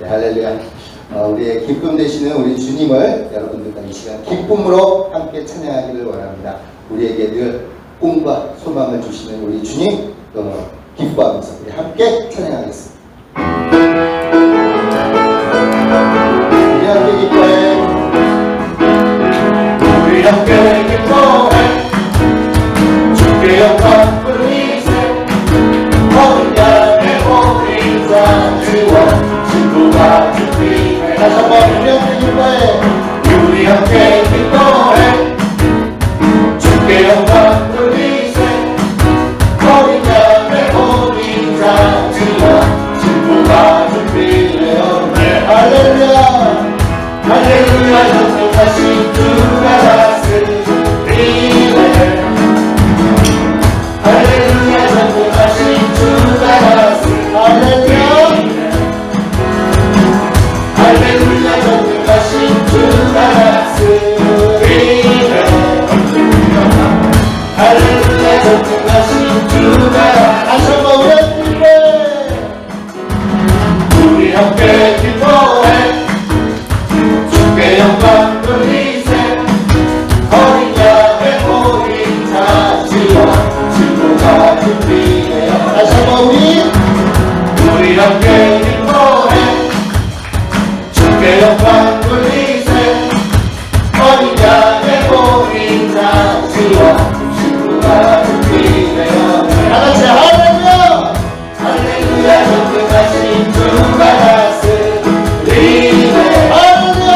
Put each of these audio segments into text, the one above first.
네, 할렐루야. 우리의 기쁨 되시는 우리 주님을 여러분들과 이 시간 기쁨으로 함께 찬양하기를 원합니다. 우리에게 늘 꿈과 소망을 주시는 우리 주님 너무 기뻐하면서 우리 함께 찬양하겠습니다. 우리 함께 기뻐해. 우리 함께 기뻐해. 주께 영광 돌리세. 어린 양의 어린 자주와 친구가 준비해. 다시 한번 우리 함께 기뻐해. 우리 함께 기뻐해. 주께 영광 돌리세. 어린 양의 어린 자주와 친구가 준비되었네. 할렐루야. 할렐루야. 전능하신 주가 다스리네. 할렐루야. 전능하신 주가 다스리네. 할렐루야. 전능하신 주가 다스리네. 할렐루야. 전능하신 주가 다시 한번 우리 함께 기뻐해. 주께 영광 돌리세. 어린 양의 어린 자지와 친구가 준비되어. 다시 한번 우리 함께 기뻐해. 주께 영광 돌리세. 어린 양의 어린 자지와 친구가 준비되어. 다같이 할렐루야. 할렐루야. 전능하신 주가 다스리네. 할렐루야.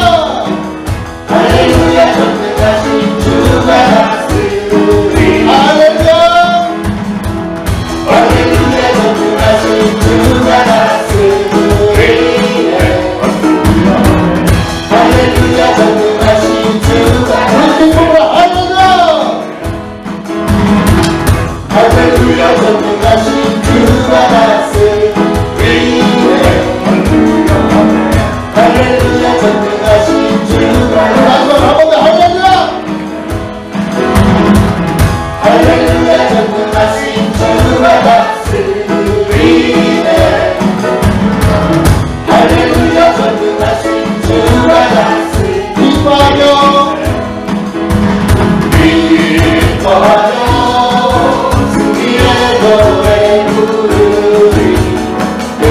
할렐루야. 전능하신 주가 다스리네. 할렐루야. 할렐루야. 전능하신 주가 다스리네. 할렐루야. 전능하신 주가 할렐루야. 전능하신 주가 다스리네. 할렐루야. 전능하신 주가 할렐루야. 전능하신 주가 다스리네. 할렐루야. 전능하신 주가 다스리네. 기뻐하며 승리의 노래 부르리. 그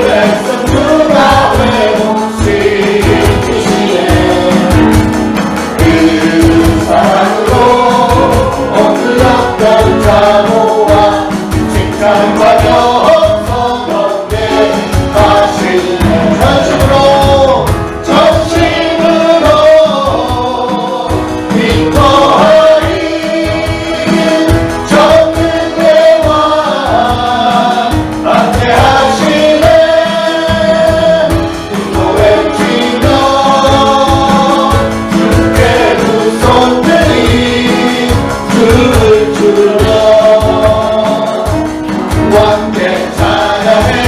백성 주가 회복시키시네. 그 사랑으로 엎드렸던 자 모아 칭찬과 영성 얻게 하시네. 전심으로 기뻐하리. 전능의 왕 함께 하시네. 이거 외치며 주께 두 손들이 춤을 추며 왕께 찬양해.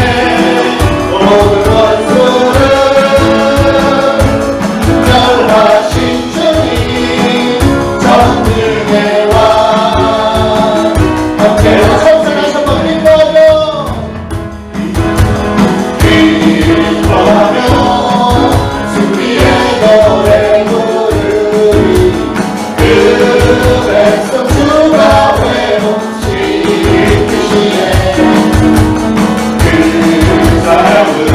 모든 원수를 멸하신 주님 전능의 왕 함께 다시 한번 기뻐하며 기뻐하며 승리의 노래 부르리. 그 백성 주가 회복시키시네. 그 사랑으로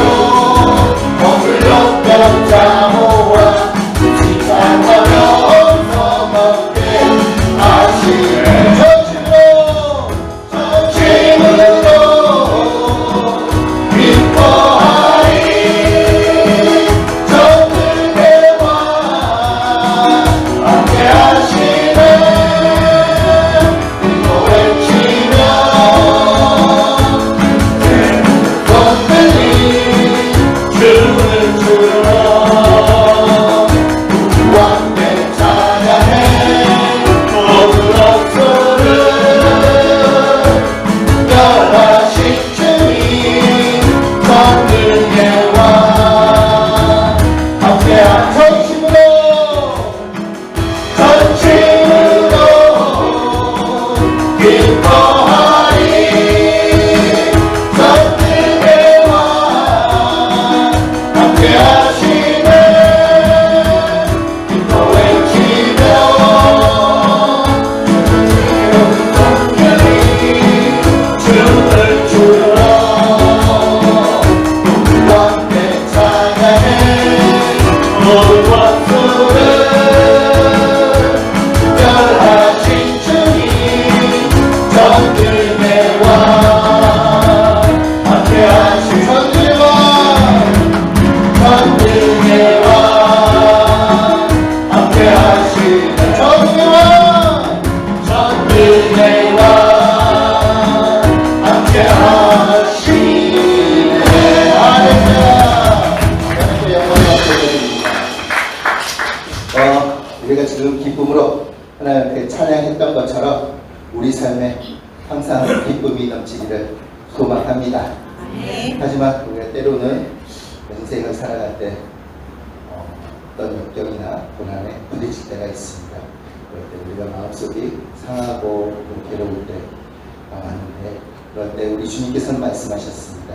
머물렀던 자 모아 칭찬과 영성 얻게 하시네. 전심으로 기뻐하리. 전능의 왕 함께 하시네. 이거 외치며 손들이 춤을 추며 인생을 살아갈 때 어떤 역경이나 고난에 부딪힐 때가 있습니다. 그럴 때 우리가 마음속이 상하고 또 괴로울 때 많은데, 그럴 때 우리 주님께서는 말씀하셨습니다.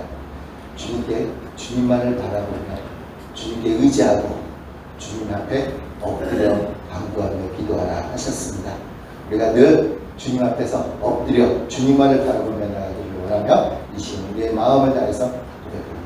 주님만을 바라보며 주님께 의지하고 주님 앞에 엎드려 간구하며 기도하라 하셨습니다. 우리가 늘 주님 앞에서 엎드려 주님만을 바라보며 나가기를 원하며 이 시간 우리의 마음을 다해서 고백합니다.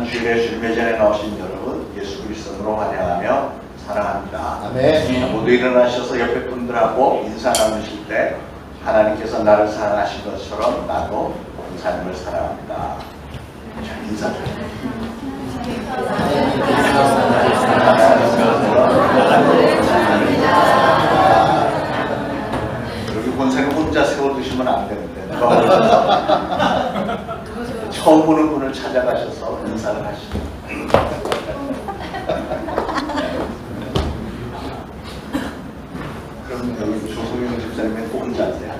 거룩한 주일에 주님의 전에 나오신 여러분 예수 그리스도로 환영하며 사랑합니다. 아멘. 모두 일어나셔서 옆에 분들하고 인사 나누실 때 하나님께서 나를 사랑하신 것처럼 나도 하나님을 사랑합니다. 자, 인사. 여기 본사는 혼자 세워두시면 안 되는데 처음 보는 분을 찾아가셔서 인사를 하시죠. 그럼 여기 조소영 집사님의 혼자세요.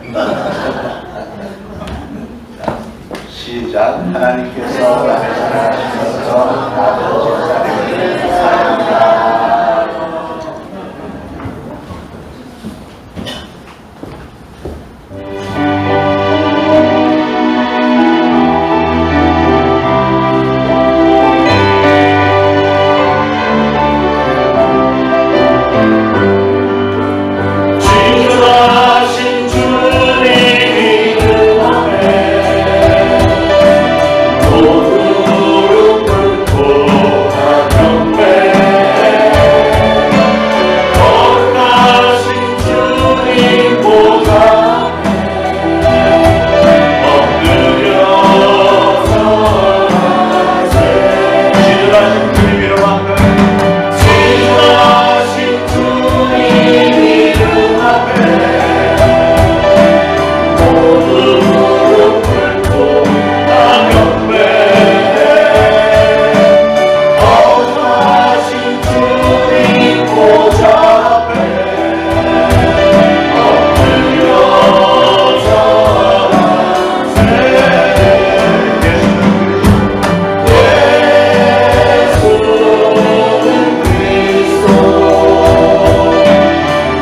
시작. 하나님께서 나를 사랑하셔서 나도 집사님을 사랑합니다. 지존하신 주님 이름 앞에 모두 무릎 꿇고 경배 거룩하신 주님 보좌 엎드려 절하세 지존하신 주님 이름 앞에 지존하신 주님 이름 앞에 모두 무릎 꿇고 경배 거룩하신 주님 보좌 앞에 엎드려 절하세 예수는 그리스도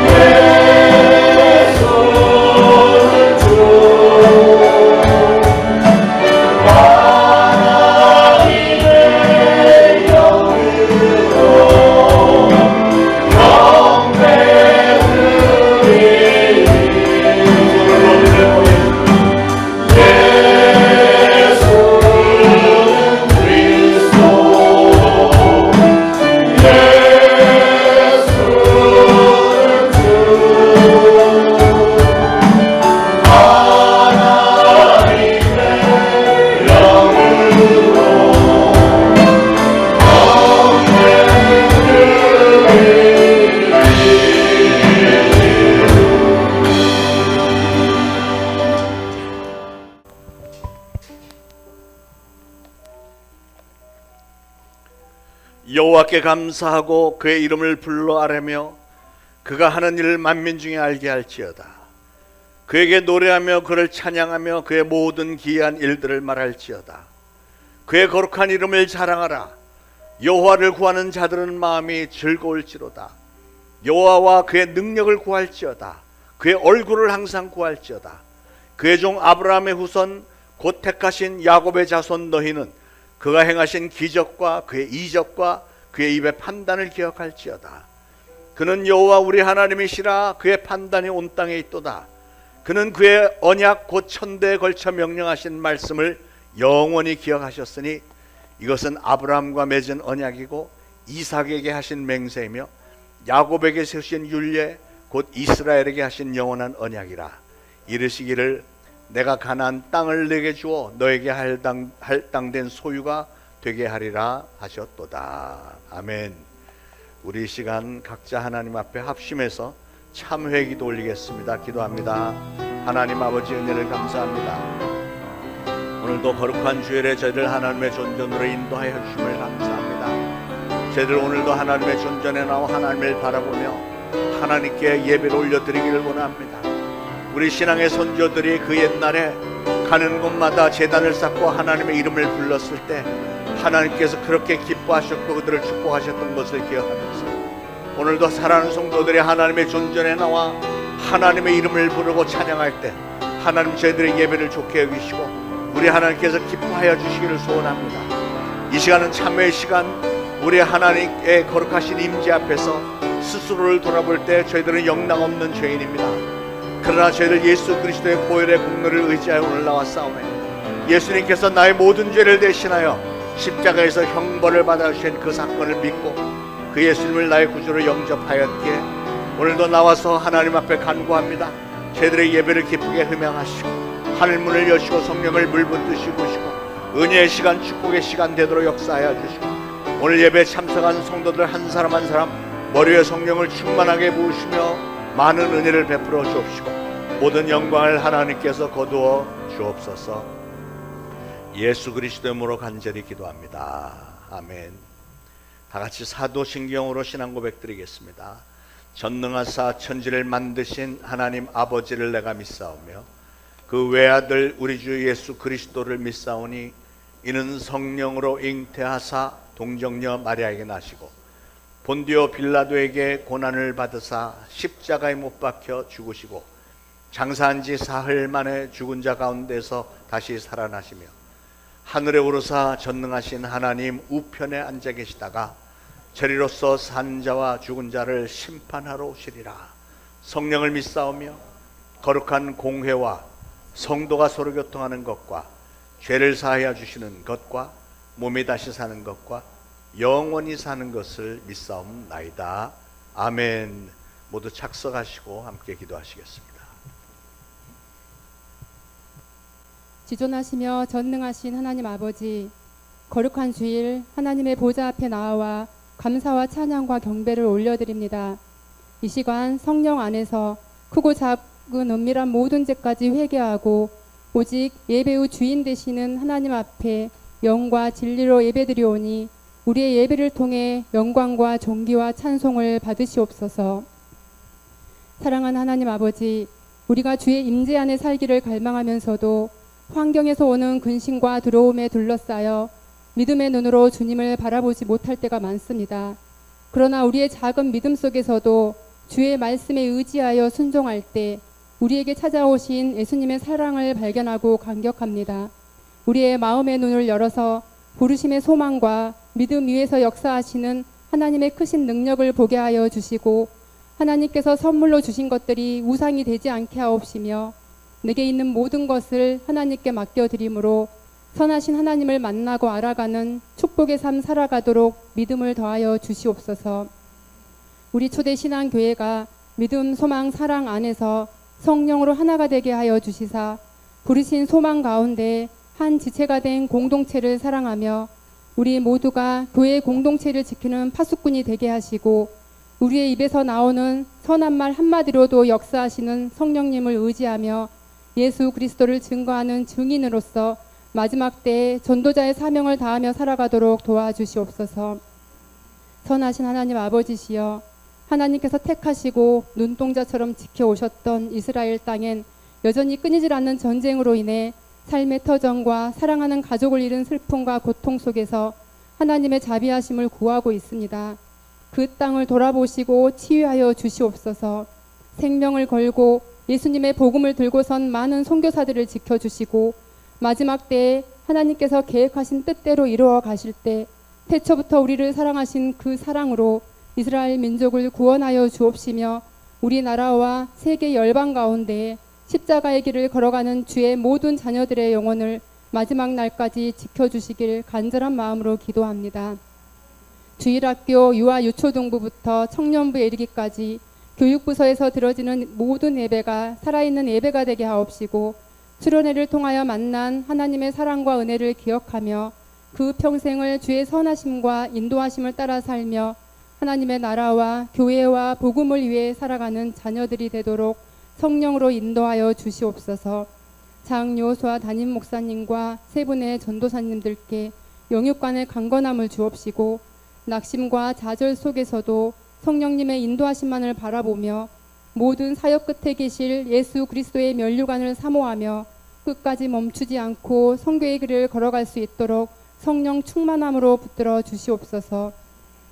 예수는 주 하나님의 영으로 경배 드리니 예수는 그리스도 예수는 주 하나님의 영으로 여호와께 감사하고 그의 이름을 불러 아뢰며 그가 하는 일을 만민 중에 알게 할지어다. 그에게 노래하며 그를 찬양하며 그의 모든 기이한 일들을 말할지어다. 그의 거룩한 이름을 자랑하라. 여호와를 구하는 자들은 마음이 즐거울지로다. 여호와와 그의 능력을 구할지어다. 그의 얼굴을 항상 구할지어다. 그의 종 아브라함의 후손 곧 택하신 야곱의 자손 너희는 그가 행하신 기적과 그의 이적과 그의 입의 판단을 기억할지어다. 그는 여호와 우리 하나님이시라. 그의 판단이 온 땅에 있도다. 그는 그의 언약 곧 천대에 걸쳐 명령하신 말씀을 영원히 기억하셨으니 이것은 아브라함과 맺은 언약이고 이삭에게 하신 맹세이며 야곱에게 세우신 율례 곧 이스라엘에게 하신 영원한 언약이라. 이르시기를 내가 가나안 땅을 내게 주어 너에게 할당된 소유가 되게 하리라 하셨도다. 아멘. 우리 이 시간 각자 하나님 앞에 합심해서 참회 기도 올리겠습니다. 기도합니다. 하나님 아버지 은혜를 감사합니다. 오늘도 거룩한 주일에 저희들 하나님의 존전으로 인도하여 주심을 감사합니다. 저희들 오늘도 하나님의 존전에 나와 하나님을 바라보며 하나님께 예배를 올려드리기를 원합니다. 우리 신앙의 선조들이 그 옛날에 가는 곳마다 제단을 쌓고 하나님의 이름을 불렀을 때 하나님께서 그렇게 기뻐하셨고 그들을 축복하셨던 것을 기억하면서 오늘도 사랑하는 성도들이 하나님의 존전에 나와 하나님의 이름을 부르고 찬양할 때 하나님 저희들의 예배를 좋게 여기시고 우리 하나님께서 기뻐하여 주시기를 소원합니다. 이 시간은 참회의 시간, 우리 하나님의 거룩하신 임재 앞에서 스스로를 돌아볼 때 저희들은 영락 없는 죄인입니다. 그러나 저희들 예수 그리스도의 보혈의 공로를 의지하여 오늘 나왔사오매 예수님께서 나의 모든 죄를 대신하여 십자가에서 형벌을 받아주신 그 사건을 믿고 그 예수님을 나의 구주로 영접하였기에 오늘도 나와서 하나님 앞에 간구합니다. 저희들의 예배를 기쁘게 흠양하시고 하늘문을 여시고 성령을 물붓듯이 부시고 은혜의 시간 축복의 시간 되도록 역사하여 주시고 오늘 예배에 참석한 성도들 한 사람 한 사람 머리에 성령을 충만하게 부으시며 많은 은혜를 베풀어 주옵시고 모든 영광을 하나님께서 거두어 주옵소서. 예수 그리스도의 이름으로 간절히 기도합니다. 아멘. 다 같이 사도신경으로 신앙 고백 드리겠습니다. 전능하사 천지를 만드신 하나님 아버지를 내가 믿사오며 그 외아들 우리 주 예수 그리스도를 믿사오니 이는 성령으로 잉태하사 동정녀 마리아에게 나시고 본디오 빌라도에게 고난을 받으사 십자가에 못 박혀 죽으시고 장사한 지 사흘 만에 죽은 자 가운데서 다시 살아나시며 하늘에 오르사 전능하신 하나님 우편에 앉아 계시다가 저리로서 산 자와 죽은 자를 심판하러 오시리라. 성령을 믿사오며 거룩한 공회와 성도가 서로 교통하는 것과 죄를 사하여 주시는 것과 몸이 다시 사는 것과 영원히 사는 것을 믿사옵나이다. 아멘. 모두 착석하시고 함께 기도하시겠습니다. 지존하시며 전능하신 하나님 아버지, 거룩한 주일 하나님의 보좌 앞에 나와 감사와 찬양과 경배를 올려드립니다. 이 시간 성령 안에서 크고 작은 은밀한 모든 죄까지 회개하고 오직 예배의 주인 되시는 하나님 앞에 영과 진리로 예배드리오니 우리의 예배를 통해 영광과 존귀와 찬송을 받으시옵소서. 사랑하는 하나님 아버지, 우리가 주의 임재 안에 살기를 갈망하면서도 환경에서 오는 근심과 두려움에 둘러싸여 믿음의 눈으로 주님을 바라보지 못할 때가 많습니다. 그러나 우리의 작은 믿음 속에서도 주의 말씀에 의지하여 순종할 때 우리에게 찾아오신 예수님의 사랑을 발견하고 감격합니다. 우리의 마음의 눈을 열어서 부르심의 소망과 믿음 위에서 역사하시는 하나님의 크신 능력을 보게 하여 주시고 하나님께서 선물로 주신 것들이 우상이 되지 않게 하옵시며 내게 있는 모든 것을 하나님께 맡겨드림으로 선하신 하나님을 만나고 알아가는 축복의 삶 살아가도록 믿음을 더하여 주시옵소서. 우리 초대 신앙교회가 믿음, 소망, 사랑 안에서 성령으로 하나가 되게 하여 주시사 부르신 소망 가운데 한 지체가 된 공동체를 사랑하며 우리 모두가 교회의 공동체를 지키는 파수꾼이 되게 하시고 우리의 입에서 나오는 선한 말 한마디로도 역사하시는 성령님을 의지하며 예수 그리스도를 증거하는 증인으로서 마지막 때에 전도자의 사명을 다하며 살아가도록 도와주시옵소서. 선하신 하나님 아버지시여, 하나님께서 택하시고 눈동자처럼 지켜오셨던 이스라엘 땅엔 여전히 끊이질 않는 전쟁으로 인해 삶의 터전과 사랑하는 가족을 잃은 슬픔과 고통 속에서 하나님의 자비하심을 구하고 있습니다. 그 땅을 돌아보시고 치유하여 주시옵소서. 생명을 걸고 예수님의 복음을 들고선 많은 선교사들을 지켜주시고 마지막 때에 하나님께서 계획하신 뜻대로 이루어 가실 때 태초부터 우리를 사랑하신 그 사랑으로 이스라엘 민족을 구원하여 주옵시며 우리나라와 세계 열방 가운데 십자가의 길을 걸어가는 주의 모든 자녀들의 영혼을 마지막 날까지 지켜주시길 간절한 마음으로 기도합니다. 주일학교 유아 유초등부부터 청년부에 이르기까지 교육부서에서 들어지는 모든 예배가 살아있는 예배가 되게 하옵시고 수련회를 통하여 만난 하나님의 사랑과 은혜를 기억하며 그 평생을 주의 선하심과 인도하심을 따라 살며 하나님의 나라와 교회와 복음을 위해 살아가는 자녀들이 되도록 성령으로 인도하여 주시옵소서. 장요수아 담임 목사님과 세 분의 전도사님들께 영육간의 강건함을 주옵시고 낙심과 좌절 속에서도 성령님의 인도하심만을 바라보며 모든 사역 끝에 계실 예수 그리스도의 면류관을 사모하며 끝까지 멈추지 않고 선교의 길을 걸어갈 수 있도록 성령 충만함으로 붙들어 주시옵소서.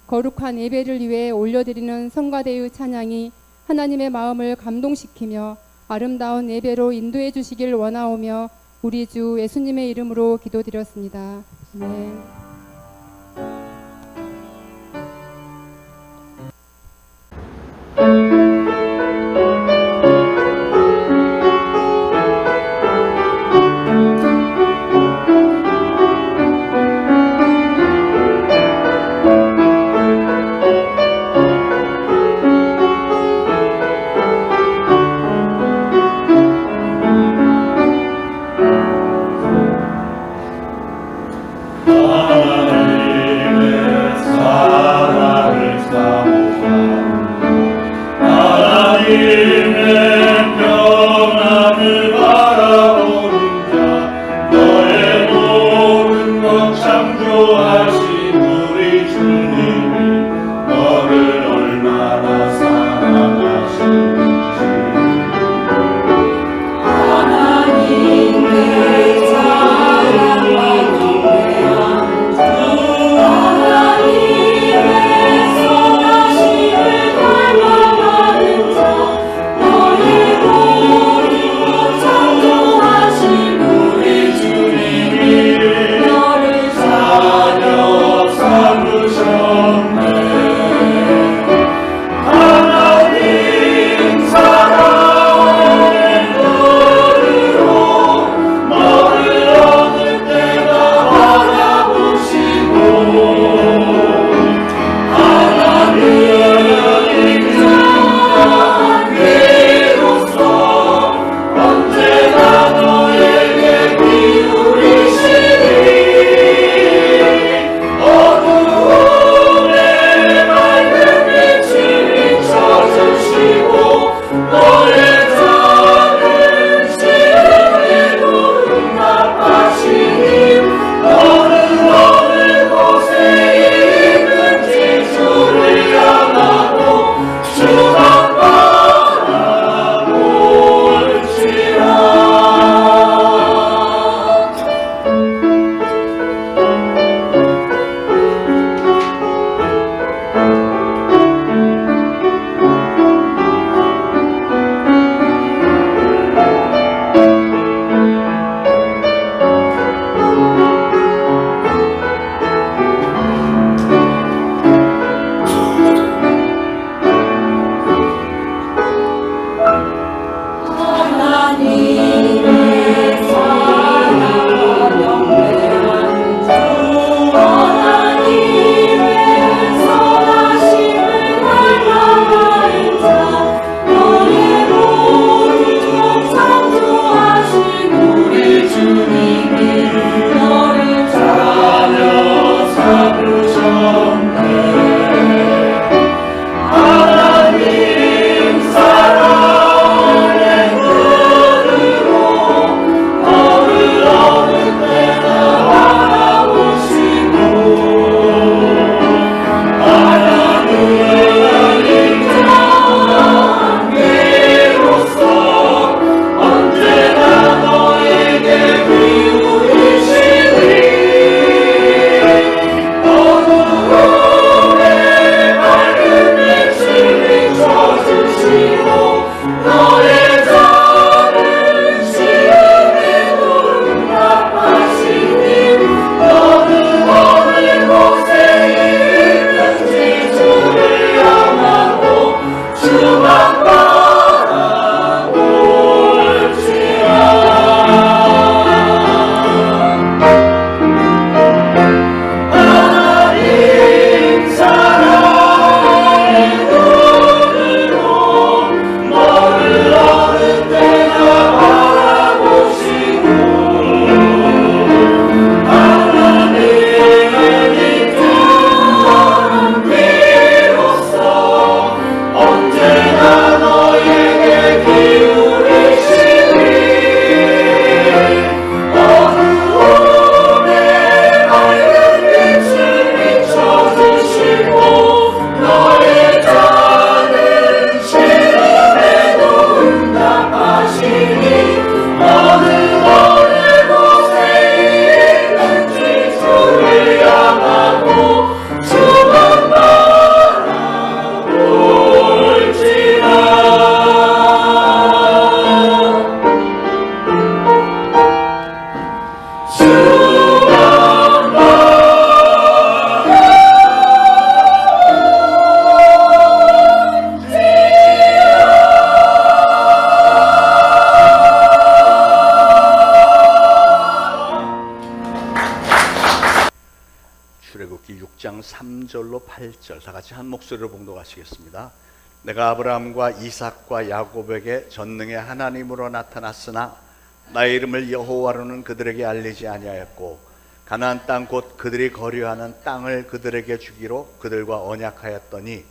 거룩한 예배를 위해 올려드리는 성가대의 찬양이 하나님의 마음을 감동시키며 아름다운 예배로 인도해 주시길 원하오며 우리 주 예수님의 이름으로 기도드렸습니다. 아멘. 출애굽기 6장 3절로 8절 다 같이 한 목소리로 봉독하시겠습니다. 내가 아브라함과 이삭과 야곱에게 전능의 하나님으로 나타났으나 나의 이름을 여호와로는 그들에게 알리지 아니하였고 가나안 땅 곧 그들이 거류하는 땅을 그들에게 주기로 그들과 언약하였더니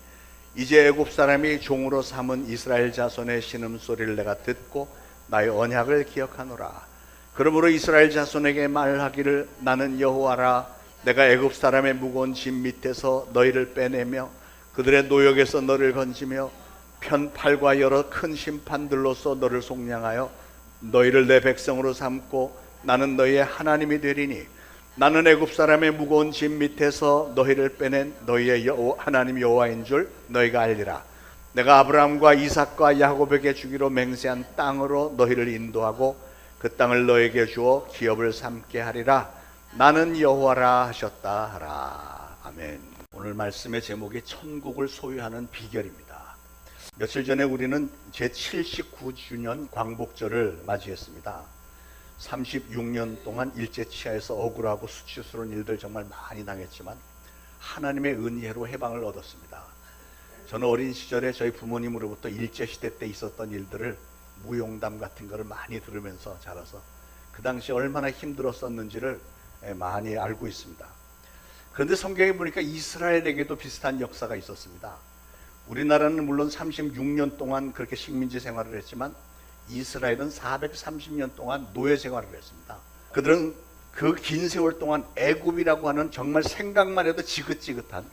이제 애굽 사람이 종으로 삼은 이스라엘 자손의 신음소리를 내가 듣고 나의 언약을 기억하노라. 그러므로 이스라엘 자손에게 말하기를 나는 여호와라. 내가 애굽 사람의 무거운 짐 밑에서 너희를 빼내며 그들의 노역에서 너를 건지며 편팔과 여러 큰 심판들로서 너를 속량하여 너희를 내 백성으로 삼고 나는 너희의 하나님이 되리니 나는 애굽 사람의 무거운 짐 밑에서 너희를 빼낸 너희의 하나님 여호와인 줄 너희가 알리라. 내가 아브라함과 이삭과 야곱에게 주기로 맹세한 땅으로 너희를 인도하고 그 땅을 너에게 주어 기업을 삼게 하리라. 나는 여호와라 하셨다 하라. 아멘. 오늘 말씀의 제목이 천국을 소유하는 비결입니다. 며칠 전에 우리는 제79주년 광복절을 맞이했습니다. 36년 동안 일제치하에서 억울하고 수치스러운 일들 정말 많이 당했지만 하나님의 은혜로 해방을 얻었습니다. 저는 어린 시절에 저희 부모님으로부터 일제시대 때 있었던 일들을 무용담 같은 거를 많이 들으면서 자라서 그 당시 얼마나 힘들었었는지를 많이 알고 있습니다. 그런데 성경에 보니까 이스라엘에게도 비슷한 역사가 있었습니다. 우리나라는 물론 36년 동안 그렇게 식민지 생활을 했지만 이스라엘은 430년 동안 노예 생활을 했습니다. 그들은 그 긴 세월 동안 애굽이라고 하는 정말 생각만 해도 지긋지긋한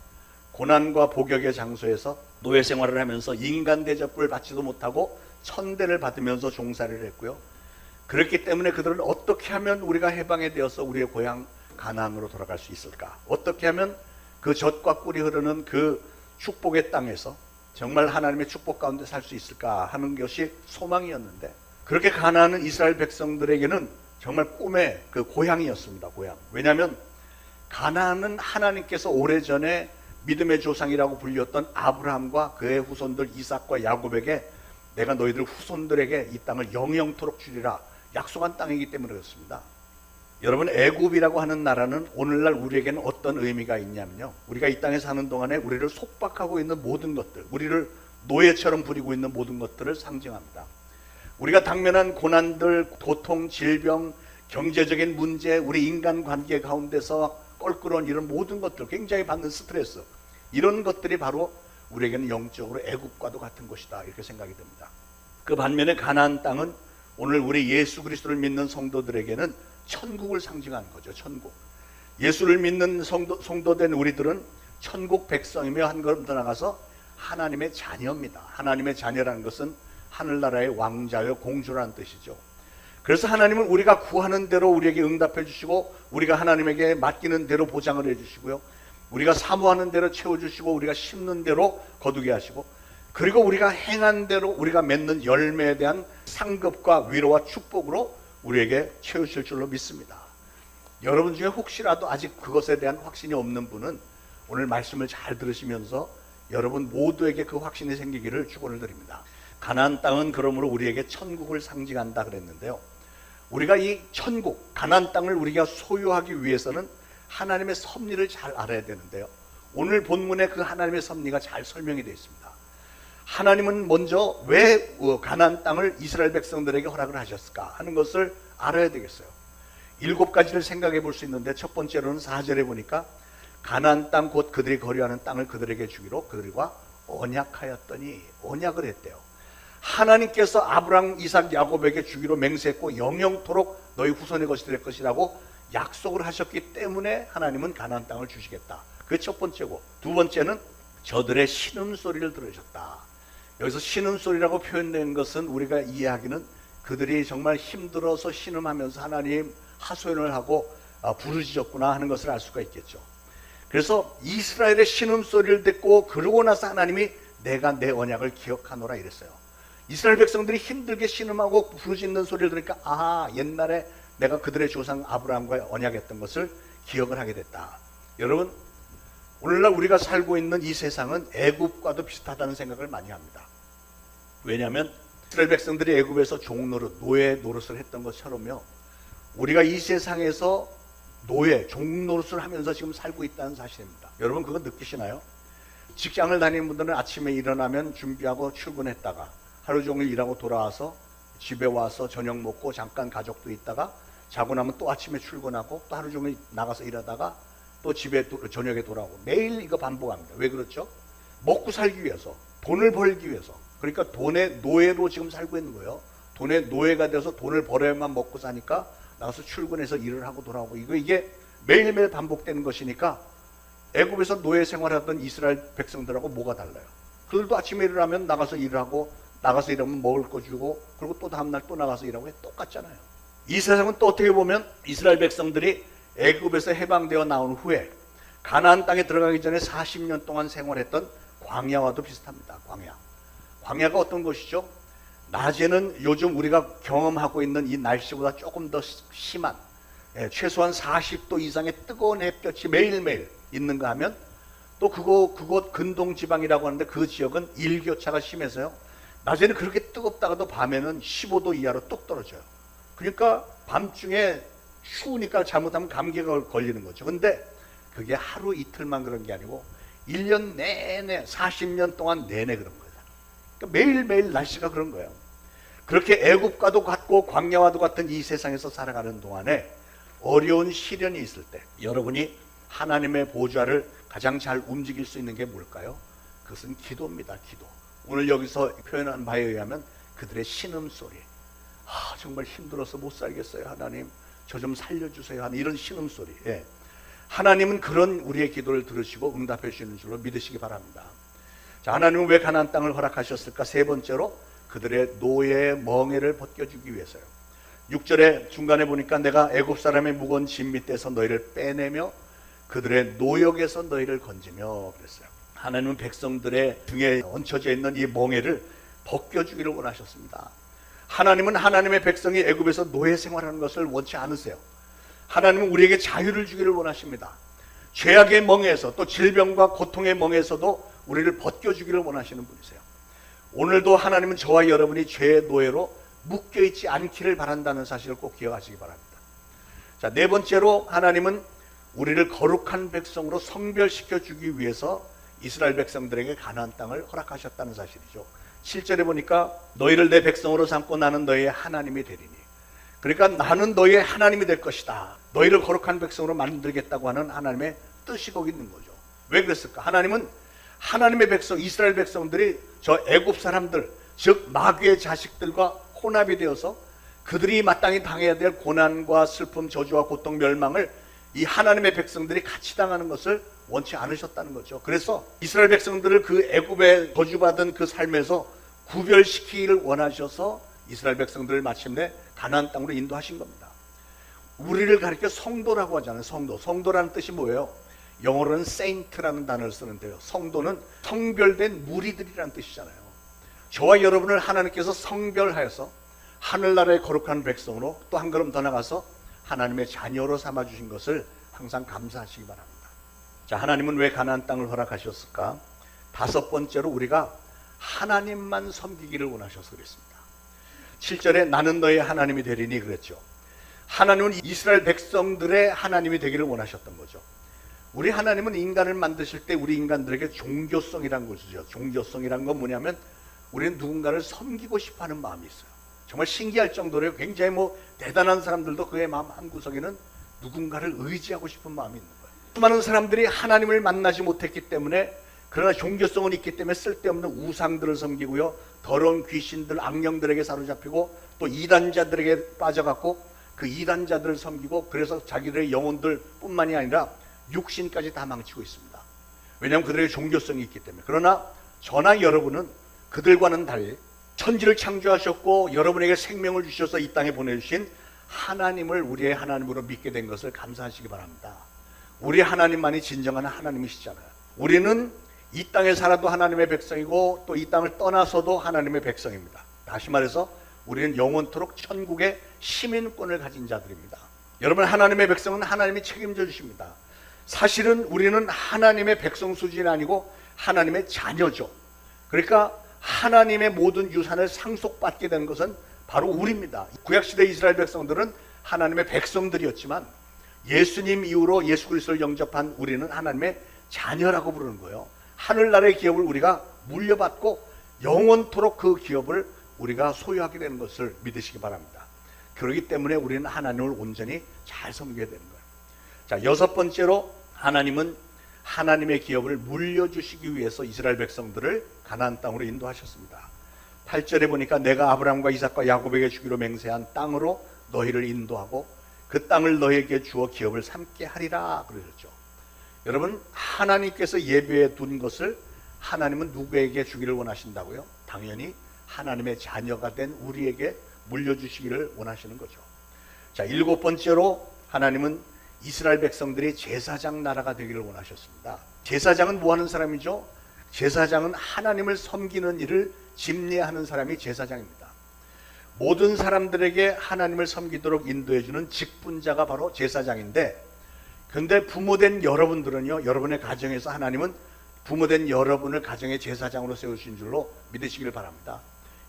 고난과 복역의 장소에서 노예 생활을 하면서 인간 대접을 받지도 못하고 천대를 받으면서 종살이를 했고요. 그렇기 때문에 그들은 어떻게 하면 우리가 해방이 되어서 우리의 고향 가나안으로 돌아갈 수 있을까? 어떻게 하면 그 젖과 꿀이 흐르는 그 축복의 땅에서 정말 하나님의 축복 가운데 살 수 있을까 하는 것이 소망이었는데 그렇게 가나안은 이스라엘 백성들에게는 정말 꿈의 그 고향이었습니다. 고향. 왜냐하면 가나안은 하나님께서 오래전에 믿음의 조상이라고 불렸던 아브라함과 그의 후손들 이삭과 야곱에게 내가 너희들 후손들에게 이 땅을 영영토록 주리라 약속한 땅이기 때문에 그렇습니다. 여러분, 애굽이라고 하는 나라는 오늘날 우리에게는 어떤 의미가 있냐면요, 우리가 이 땅에 사는 동안에 우리를 속박하고 있는 모든 것들, 우리를 노예처럼 부리고 있는 모든 것들을 상징합니다. 우리가 당면한 고난들, 고통, 질병, 경제적인 문제, 우리 인간관계 가운데서 껄끄러운 이런 모든 것들, 굉장히 받는 스트레스, 이런 것들이 바로 우리에게는 영적으로 애굽과도 같은 것이다 이렇게 생각이 됩니다. 그 반면에 가나안 땅은 오늘 우리 예수 그리스도를 믿는 성도들에게는 천국을 상징하는 거죠. 천국. 예수를 믿는 성도된 우리들은 천국 백성이며 한 걸음 더 나가서 하나님의 자녀입니다. 하나님의 자녀라는 것은 하늘나라의 왕자여 공주라는 뜻이죠. 그래서 하나님은 우리가 구하는 대로 우리에게 응답해 주시고 우리가 하나님에게 맡기는 대로 보장을 해 주시고요, 우리가 사모하는 대로 채워주시고 우리가 심는 대로 거두게 하시고, 그리고 우리가 행한 대로 우리가 맺는 열매에 대한 상급과 위로와 축복으로 우리에게 채우실 줄로 믿습니다. 여러분 중에 혹시라도 아직 그것에 대한 확신이 없는 분은 오늘 말씀을 잘 들으시면서 여러분 모두에게 그 확신이 생기기를 축원을 드립니다. 가나안 땅은 그러므로 우리에게 천국을 상징한다 그랬는데요, 우리가 이 천국, 가나안 땅을 우리가 소유하기 위해서는 하나님의 섭리를 잘 알아야 되는데요, 오늘 본문에 그 하나님의 섭리가 잘 설명이 되어 있습니다. 하나님은 먼저 왜 가나안 땅을 이스라엘 백성들에게 허락을 하셨을까 하는 것을 알아야 되겠어요. 7가지를 생각해 볼 수 있는데, 첫 번째로는 4절에 보니까 가나안 땅 곧 그들이 거류하는 땅을 그들에게 주기로 그들과 언약하였더니, 언약을 했대요. 하나님께서 아브라함, 이삭, 야곱에게 주기로 맹세했고 영영토록 너희 후손의 것이 될 것이라고 약속을 하셨기 때문에 하나님은 가나안 땅을 주시겠다. 그게 첫 번째고, 두 번째는 저들의 신음소리를 들으셨다. 여기서 신음소리라고 표현된 것은 우리가 이해하기는 그들이 정말 힘들어서 신음하면서 하나님 하소연을 하고 부르짖었구나 하는 것을 알 수가 있겠죠. 그래서 이스라엘의 신음소리를 듣고 그러고 나서 하나님이 내가 내 언약을 기억하노라 이랬어요. 이스라엘 백성들이 힘들게 신음하고 부르짖는 소리를 들으니까 아, 옛날에 내가 그들의 조상 아브라함과 언약했던 것을 기억을 하게 됐다. 여러분, 오늘날 우리가 살고 있는 이 세상은 애굽과도 비슷하다는 생각을 많이 합니다. 왜냐하면 이스라엘 백성들이 애굽에서 종노릇, 노예 노릇을 했던 것처럼요, 우리가 이 세상에서 노예, 종노릇을 하면서 지금 살고 있다는 사실입니다. 여러분 그거 느끼시나요? 직장을 다니는 분들은 아침에 일어나면 준비하고 출근했다가 하루 종일 일하고 돌아와서 집에 와서 저녁 먹고 잠깐 가족도 있다가 자고 나면 또 아침에 출근하고 또 하루 종일 나가서 일하다가 또 집에 저녁에 돌아오고 매일 이거 반복합니다. 왜 그렇죠? 먹고 살기 위해서, 돈을 벌기 위해서. 그러니까 돈의 노예로 지금 살고 있는 거예요. 돈의 노예가 돼서 돈을 벌어야만 먹고 사니까 나가서 출근해서 일을 하고 돌아오고 이게 매일매일 반복되는 것이니까 애굽에서 노예 생활하던 이스라엘 백성들하고 뭐가 달라요? 그들도 아침에 일어나면 나가서 일을 하고 나가서 일하면 먹을 거 주고 그리고 또 다음날 또 나가서 일하고 똑같잖아요. 이 세상은 또 어떻게 보면 이스라엘 백성들이 애굽에서 해방되어 나온 후에 가나안 땅에 들어가기 전에 40년 동안 생활했던 광야와도 비슷합니다. 광야가 어떤 것이죠? 낮에는 요즘 우리가 경험하고 있는 이 날씨보다 조금 더 심한 최소한 40도 이상의 뜨거운 햇볕이 매일매일 있는가 하면 또 그곳 근동지방이라고 하는데 그 지역은 일교차가 심해서요. 낮에는 그렇게 뜨겁다가도 밤에는 15도 이하로 뚝 떨어져요. 그러니까 밤중에 추우니까 잘못하면 감기가 걸리는 거죠. 근데 그게 하루 이틀만 그런 게 아니고 1년 내내 40년 동안 내내 그런 거예요. 그러니까 매일매일 날씨가 그런 거예요. 그렇게 애굽과도 같고 광야와도 같은 이 세상에서 살아가는 동안에 어려운 시련이 있을 때 여러분이 하나님의 보좌를 가장 잘 움직일 수 있는 게 뭘까요? 그것은 기도입니다. 기도. 오늘 여기서 표현한 바에 의하면 그들의 신음소리, 정말 힘들어서 못 살겠어요 하나님 저 좀 살려주세요 하는 이런 신음소리. 하나님은 그런 우리의 기도를 들으시고 응답해 주시는 줄로 믿으시기 바랍니다. 자, 하나님은 왜 가나안 땅을 허락하셨을까? 세 번째로 그들의 노예의 멍에를 벗겨주기 위해서요. 6절에 중간에 보니까 내가 애굽 사람의 무거운 짐 밑에서 너희를 빼내며 그들의 노역에서 너희를 건지며 그랬어요. 하나님은 백성들의 등에 얹혀져 있는 이 멍에를 벗겨주기를 원하셨습니다. 하나님은 하나님의 백성이 애굽에서 노예 생활하는 것을 원치 않으세요. 하나님은 우리에게 자유를 주기를 원하십니다. 죄악의 멍에서 또 질병과 고통의 멍에서도 우리를 벗겨주기를 원하시는 분이세요. 오늘도 하나님은 저와 여러분이 죄의 노예로 묶여있지 않기를 바란다는 사실을 꼭 기억하시기 바랍니다. 자, 네 번째로 하나님은 우리를 거룩한 백성으로 성별시켜 주기 위해서 이스라엘 백성들에게 가나안 땅을 허락하셨다는 사실이죠. 7절에 보니까 너희를 내 백성으로 삼고 나는 너희의 하나님이 되리니, 그러니까 나는 너희의 하나님이 될 것이다. 너희를 거룩한 백성으로 만들겠다고 하는 하나님의 뜻이 거기 있는 거죠. 왜 그랬을까? 하나님은 하나님의 백성, 이스라엘 백성들이 저 애굽 사람들, 즉 마귀의 자식들과 혼합이 되어서 그들이 마땅히 당해야 될 고난과 슬픔, 저주와 고통, 멸망을 이 하나님의 백성들이 같이 당하는 것을 원치 않으셨다는 거죠. 그래서 이스라엘 백성들을 그 애굽에 저주받은 그 삶에서 구별시키기를 원하셔서 이스라엘 백성들을 마침내 가나안 땅으로 인도하신 겁니다. 우리를 가리켜 성도라고 하잖아요. 성도라는 뜻이 뭐예요? 영어로는 saint라는 단어를 쓰는데요. 성도는 성별된 무리들이라는 뜻이잖아요. 저와 여러분을 하나님께서 성별하여서 하늘나라의 거룩한 백성으로 또 한 걸음 더 나가서 하나님의 자녀로 삼아주신 것을 항상 감사하시기 바랍니다. 자, 하나님은 왜 가나안 땅을 허락하셨을까? 다섯 번째로 우리가 하나님만 섬기기를 원하셔서 그랬습니다. 7절에 나는 너의 하나님이 되리니 그랬죠. 하나님은 이스라엘 백성들의 하나님이 되기를 원하셨던 거죠. 우리 하나님은 인간을 만드실 때 우리 인간들에게 종교성이라는 걸 주죠. 종교성이라는 건 뭐냐면 우리는 누군가를 섬기고 싶어하는 마음이 있어요. 정말 신기할 정도로 굉장히 대단한 사람들도 그의 마음 한구석에는 누군가를 의지하고 싶은 마음이 있는 거예요. 수많은 사람들이 하나님을 만나지 못했기 때문에, 그러나 종교성은 있기 때문에 쓸데없는 우상들을 섬기고요, 더러운 귀신들, 악령들에게 사로잡히고 또 이단자들에게 빠져갖고 그 이단자들을 섬기고, 그래서 자기들의 영혼들 뿐만이 아니라 육신까지 다 망치고 있습니다. 왜냐하면 그들의 종교성이 있기 때문에. 그러나 저나 여러분은 그들과는 달리 천지를 창조하셨고 여러분에게 생명을 주셔서 이 땅에 보내주신 하나님을 우리의 하나님으로 믿게 된 것을 감사하시기 바랍니다. 우리 하나님만이 진정한 하나님이시잖아요. 우리는 이 땅에 살아도 하나님의 백성이고 또 이 땅을 떠나서도 하나님의 백성입니다. 다시 말해서 우리는 영원토록 천국의 시민권을 가진 자들입니다. 여러분, 하나님의 백성은 하나님이 책임져 주십니다. 사실은 우리는 하나님의 백성 수준이 아니고 하나님의 자녀죠. 그러니까 하나님의 모든 유산을 상속받게 되는 것은 바로 우리입니다. 구약시대 이스라엘 백성들은 하나님의 백성들이었지만 예수님 이후로 예수 그리스도를 영접한 우리는 하나님의 자녀라고 부르는 거예요. 하늘나라의 기업을 우리가 물려받고 영원토록 그 기업을 우리가 소유하게 되는 것을 믿으시기 바랍니다. 그렇기 때문에 우리는 하나님을 온전히 잘 섬겨야 되는 거예요. 자, 여섯 번째로 하나님은 하나님의 기업을 물려주시기 위해서 이스라엘 백성들을 가나안 땅으로 인도하셨습니다. 8절에 보니까 내가 아브라함과 이삭과 야곱에게 주기로 맹세한 땅으로 너희를 인도하고 그 땅을 너희에게 주어 기업을 삼게 하리라 그러셨죠. 여러분, 하나님께서 예비해 둔 것을 하나님은 누구에게 주기를 원하신다고요? 당연히 하나님의 자녀가 된 우리에게 물려주시기를 원하시는 거죠. 자, 일곱 번째로 하나님은 이스라엘 백성들이 제사장 나라가 되기를 원하셨습니다. 제사장은 뭐 하는 사람이죠? 제사장은 하나님을 섬기는 일을 집례하는 사람이 제사장입니다. 모든 사람들에게 하나님을 섬기도록 인도해주는 직분자가 바로 제사장인데, 근데 부모된 여러분들은요, 여러분의 가정에서 하나님은 부모된 여러분을 가정의 제사장으로 세우신 줄로 믿으시길 바랍니다.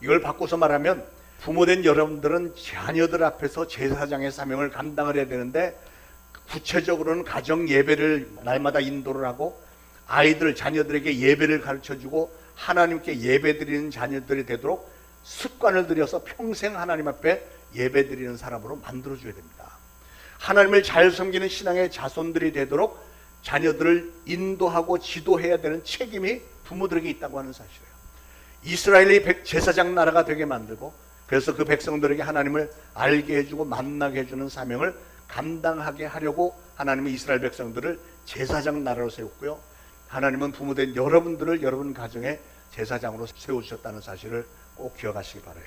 이걸 바꿔서 말하면 부모된 여러분들은 자녀들 앞에서 제사장의 사명을 감당을 해야 되는데, 구체적으로는 가정 예배를 날마다 인도를 하고 아이들, 자녀들에게 예배를 가르쳐주고 하나님께 예배드리는 자녀들이 되도록 습관을 들여서 평생 하나님 앞에 예배드리는 사람으로 만들어줘야 됩니다. 하나님을 잘 섬기는 신앙의 자손들이 되도록 자녀들을 인도하고 지도해야 되는 책임이 부모들에게 있다고 하는 사실이에요. 이스라엘이 제사장 나라가 되게 만들고, 그래서 그 백성들에게 하나님을 알게 해주고 만나게 해주는 사명을 감당하게 하려고 하나님은 이스라엘 백성들을 제사장 나라로 세웠고요, 하나님은 부모된 여러분들을 여러분 가정의 제사장으로 세우셨다는 사실을 꼭 기억하시기 바라요.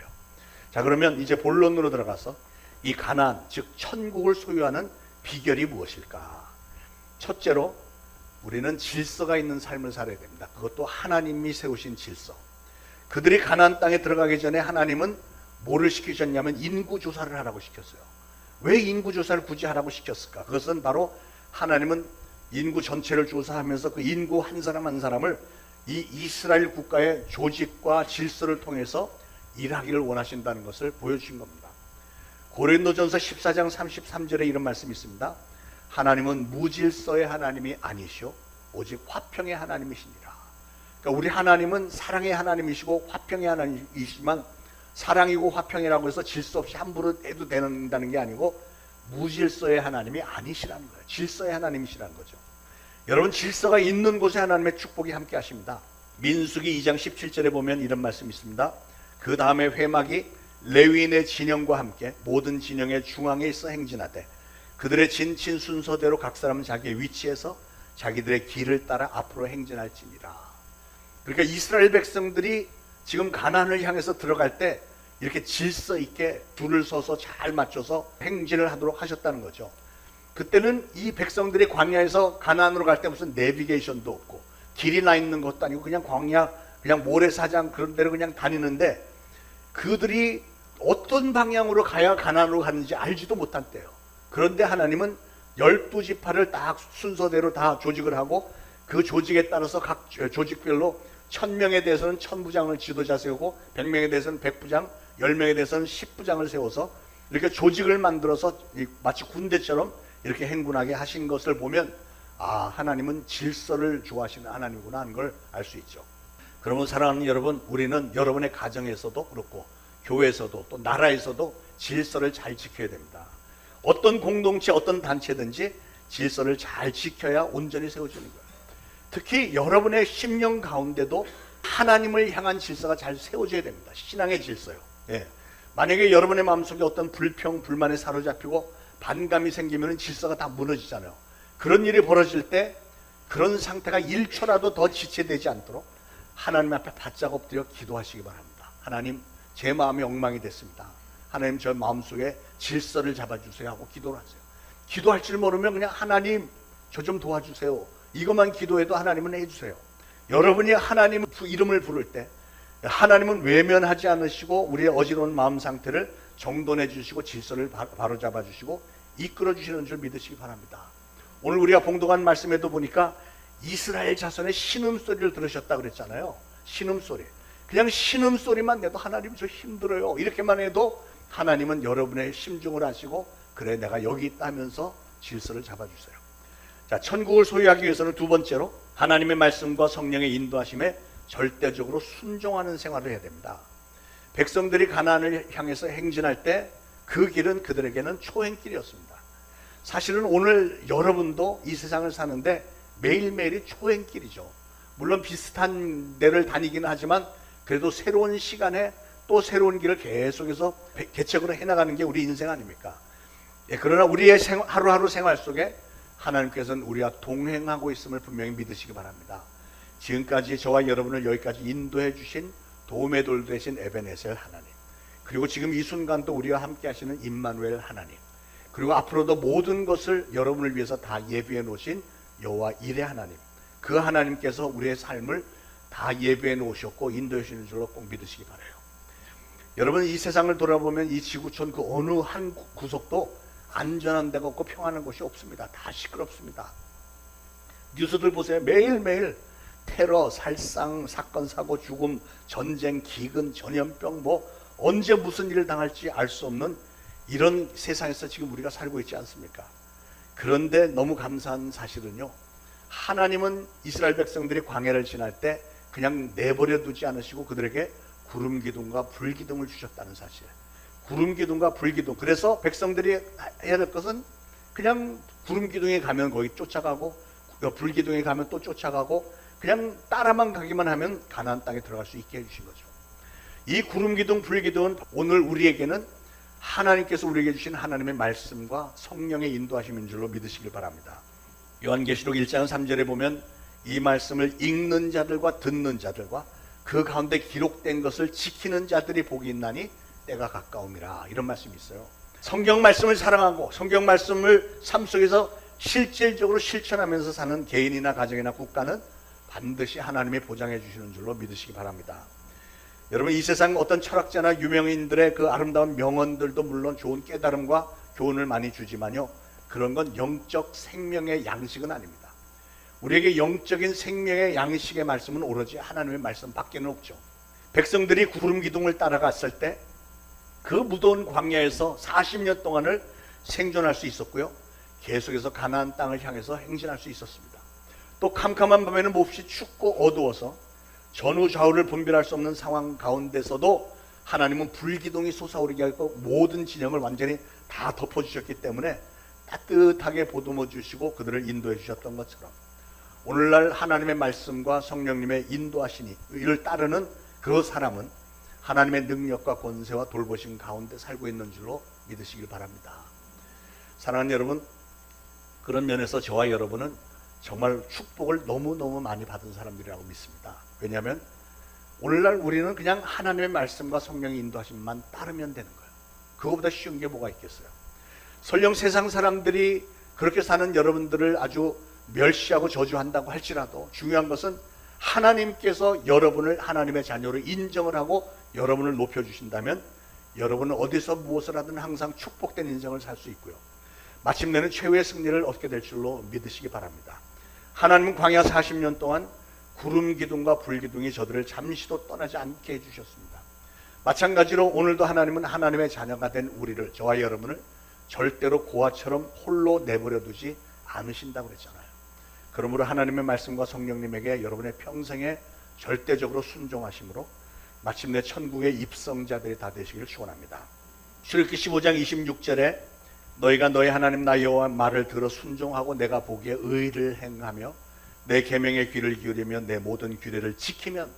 자, 그러면 이제 본론으로 들어가서 이 가나안, 즉 천국을 소유하는 비결이 무엇일까? 첫째로 우리는 질서가 있는 삶을 살아야 됩니다. 그것도 하나님이 세우신 질서. 그들이 가나안 땅에 들어가기 전에 하나님은 뭐를 시키셨냐면 인구조사를 하라고 시켰어요. 왜 인구조사를 굳이 하라고 시켰을까? 그것은 바로 하나님은 인구 전체를 조사하면서 그 인구 한 사람 한 사람을 이 이스라엘 국가의 조직과 질서를 통해서 일하기를 원하신다는 것을 보여주신 겁니다. 고린도전서 14장 33절에 이런 말씀이 있습니다. 하나님은 무질서의 하나님이 아니시오 오직 화평의 하나님이시니라. 그러니까 우리 하나님은 사랑의 하나님이시고 화평의 하나님이시지만, 사랑이고 화평이라고 해서 질서 없이 함부로 해도 된다는 게 아니고 무질서의 하나님이 아니시라는 거예요. 질서의 하나님이시라는 거죠. 여러분, 질서가 있는 곳에 하나님의 축복이 함께 하십니다. 민수기 2장 17절에 보면 이런 말씀이 있습니다. 그 다음에 회막이 레위인의 진영과 함께 모든 진영의 중앙에 있어 행진하되 그들의 진친 순서대로 각 사람은 자기의 위치에서 자기들의 길을 따라 앞으로 행진할지니라. 그러니까 이스라엘 백성들이 지금 가나안을 향해서 들어갈 때 이렇게 질서 있게 줄을 서서 잘 맞춰서 행진을 하도록 하셨다는 거죠. 그때는 이 백성들이 광야에서 가나안으로 갈 때 무슨 내비게이션도 없고 길이 나 있는 것도 아니고 그냥 광야, 그냥 모래사장 그런 데로 그냥 다니는데, 그들이 어떤 방향으로 가야 가나안으로 가는지 알지도 못한 때예요. 그런데 하나님은 12지파를 딱 순서대로 다 조직을 하고 그 조직에 따라서 각 조직별로 1000명에 대해서는 1000부장을 지도자 세우고 100명에 대해서는 100부장, 10명에 대해서는 10부장을 세워서 이렇게 조직을 만들어서 마치 군대처럼 이렇게 행군하게 하신 것을 보면, 아, 하나님은 질서를 좋아하시는 하나님이구나 하는 걸 알 수 있죠. 그러면 사랑하는 여러분, 우리는 여러분의 가정에서도 그렇고 교회에서도 또 나라에서도 질서를 잘 지켜야 됩니다. 어떤 공동체, 어떤 단체든지 질서를 잘 지켜야 온전히 세워지는 거예요. 특히 여러분의 심령 가운데도 하나님을 향한 질서가 잘 세워져야 됩니다. 신앙의 질서요. 예. 만약에 여러분의 마음속에 어떤 불평, 불만에 사로잡히고 반감이 생기면 질서가 다 무너지잖아요. 그런 일이 벌어질 때 그런 상태가 1초라도 더 지체되지 않도록 하나님 앞에 바짝 엎드려 기도하시기 바랍니다. 하나님, 제 마음이 엉망이 됐습니다. 하나님, 저 마음속에 질서를 잡아주세요 하고 기도를 하세요. 기도할 줄 모르면 그냥 하나님, 저 좀 도와주세요, 이것만 기도해도 하나님은 해주세요. 여러분이 하나님 이름을 부를 때 하나님은 외면하지 않으시고 우리의 어지러운 마음 상태를 정돈해 주시고 질서를 바로잡아 주시고 이끌어 주시는 줄 믿으시기 바랍니다. 오늘 우리가 봉독한 말씀에도 보니까 이스라엘 자손의 신음소리를 들으셨다 그랬잖아요. 신음소리. 그냥 신음소리만 내도 하나님 저 힘들어요 이렇게만 해도 하나님은 여러분의 심중을 아시고, 그래 내가 여기 있다 하면서 질서를 잡아주세요. 자, 천국을 소유하기 위해서는 두 번째로 하나님의 말씀과 성령의 인도하심에 절대적으로 순종하는 생활을 해야 됩니다. 백성들이 가나안을 향해서 행진할 때 그 길은 그들에게는 초행길이었습니다. 사실은 오늘 여러분도 이 세상을 사는데 매일매일이 초행길이죠. 물론 비슷한 데를 다니기는 하지만 그래도 새로운 시간에 또 새로운 길을 계속해서 개척으로 해나가는 게 우리 인생 아닙니까? 예, 그러나 우리의 하루하루 생활 속에 하나님께서는 우리와 동행하고 있음을 분명히 믿으시기 바랍니다. 지금까지 저와 여러분을 여기까지 인도해 주신 도움의 돌 되신 에베네셀 하나님, 그리고 지금 이 순간도 우리와 함께 하시는 임마누엘 하나님, 그리고 앞으로도 모든 것을 여러분을 위해서 다 예비해 놓으신 여호와 이레 하나님, 그 하나님께서 우리의 삶을 다 예비해 놓으셨고 인도해 주시는 줄로 꼭 믿으시기 바라요. 여러분, 이 세상을 돌아보면 이 지구촌 그 어느 한 구석도 안전한 데가 없고 평안한 곳이 없습니다. 다 시끄럽습니다. 뉴스들 보세요. 매일매일 테러, 살상, 사건, 사고, 죽음, 전쟁, 기근, 전염병, 뭐 언제 무슨 일을 당할지 알 수 없는 이런 세상에서 지금 우리가 살고 있지 않습니까? 그런데 너무 감사한 사실은요, 하나님은 이스라엘 백성들이 광야를 지날 때 그냥 내버려 두지 않으시고 그들에게 구름 기둥과 불 기둥을 주셨다는 사실. 구름 기둥과 불 기둥. 그래서 백성들이 해야 될 것은 그냥 구름 기둥에 가면 거기 쫓아가고, 불 기둥에 가면 또 쫓아가고, 그냥 따라만 가기만 하면 가나안 땅에 들어갈 수 있게 해주신 거죠. 이 구름 기둥, 불 기둥은 오늘 우리에게는 하나님께서 우리에게 주신 하나님의 말씀과 성령의 인도하심인 줄로 믿으시길 바랍니다. 요한계시록 1장 3절에 보면 이 말씀을 읽는 자들과 듣는 자들과 그 가운데 기록된 것을 지키는 자들이 복이 있나니 때가 가까움이라, 이런 말씀이 있어요. 성경 말씀을 사랑하고 성경 말씀을 삶 속에서 실질적으로 실천하면서 사는 개인이나 가정이나 국가는 반드시 하나님이 보장해 주시는 줄로 믿으시기 바랍니다. 여러분, 이 세상 어떤 철학자나 유명인들의 그 아름다운 명언들도 물론 좋은 깨달음과 교훈을 많이 주지만요, 그런 건 영적 생명의 양식은 아닙니다. 우리에게 영적인 생명의 양식의 말씀은 오로지 하나님의 말씀 밖에는 없죠. 백성들이 구름 기둥을 따라갔을 때 그 무더운 광야에서 40년 동안을 생존할 수 있었고요, 계속해서 가나안 땅을 향해서 행진할 수 있었습니다. 또 캄캄한 밤에는 몹시 춥고 어두워서 전후 좌우를 분별할 수 없는 상황 가운데서도 하나님은 불기둥이 솟아오르게 하고 모든 진영을 완전히 다 덮어주셨기 때문에 따뜻하게 보듬어 주시고 그들을 인도해 주셨던 것처럼 오늘날 하나님의 말씀과 성령님의 인도하시니 이를 따르는 그 사람은 하나님의 능력과 권세와 돌보심 가운데 살고 있는 줄로 믿으시길 바랍니다. 사랑하는 여러분, 그런 면에서 저와 여러분은 정말 축복을 너무너무 많이 받은 사람들이라고 믿습니다. 왜냐하면 오늘날 우리는 그냥 하나님의 말씀과 성령의 인도하심만 따르면 되는 거예요. 그거보다 쉬운 게 뭐가 있겠어요? 설령 세상 사람들이 그렇게 사는 여러분들을 아주 멸시하고 저주한다고 할지라도 중요한 것은 하나님께서 여러분을 하나님의 자녀로 인정을 하고 여러분을 높여주신다면 여러분은 어디서 무엇을 하든 항상 축복된 인생을 살 수 있고요, 마침내는 최후의 승리를 얻게 될 줄로 믿으시기 바랍니다. 하나님은 광야 40년 동안 구름 기둥과 불 기둥이 저들을 잠시도 떠나지 않게 해주셨습니다. 마찬가지로 오늘도 하나님은 하나님의 자녀가 된 우리를, 저와 여러분을 절대로 고아처럼 홀로 내버려 두지 않으신다고 그랬잖아요. 그러므로 하나님의 말씀과 성령님에게 여러분의 평생에 절대적으로 순종하심으로 마침내 천국의 입성자들이 다 되시기를 축원합니다. 출애굽기 15장 26절에 너희가 너희 하나님 나 여호와 말을 들어 순종하고 내가 보기에 의를 행하며 내 계명에 귀를 기울이며 내 모든 규례를 지키면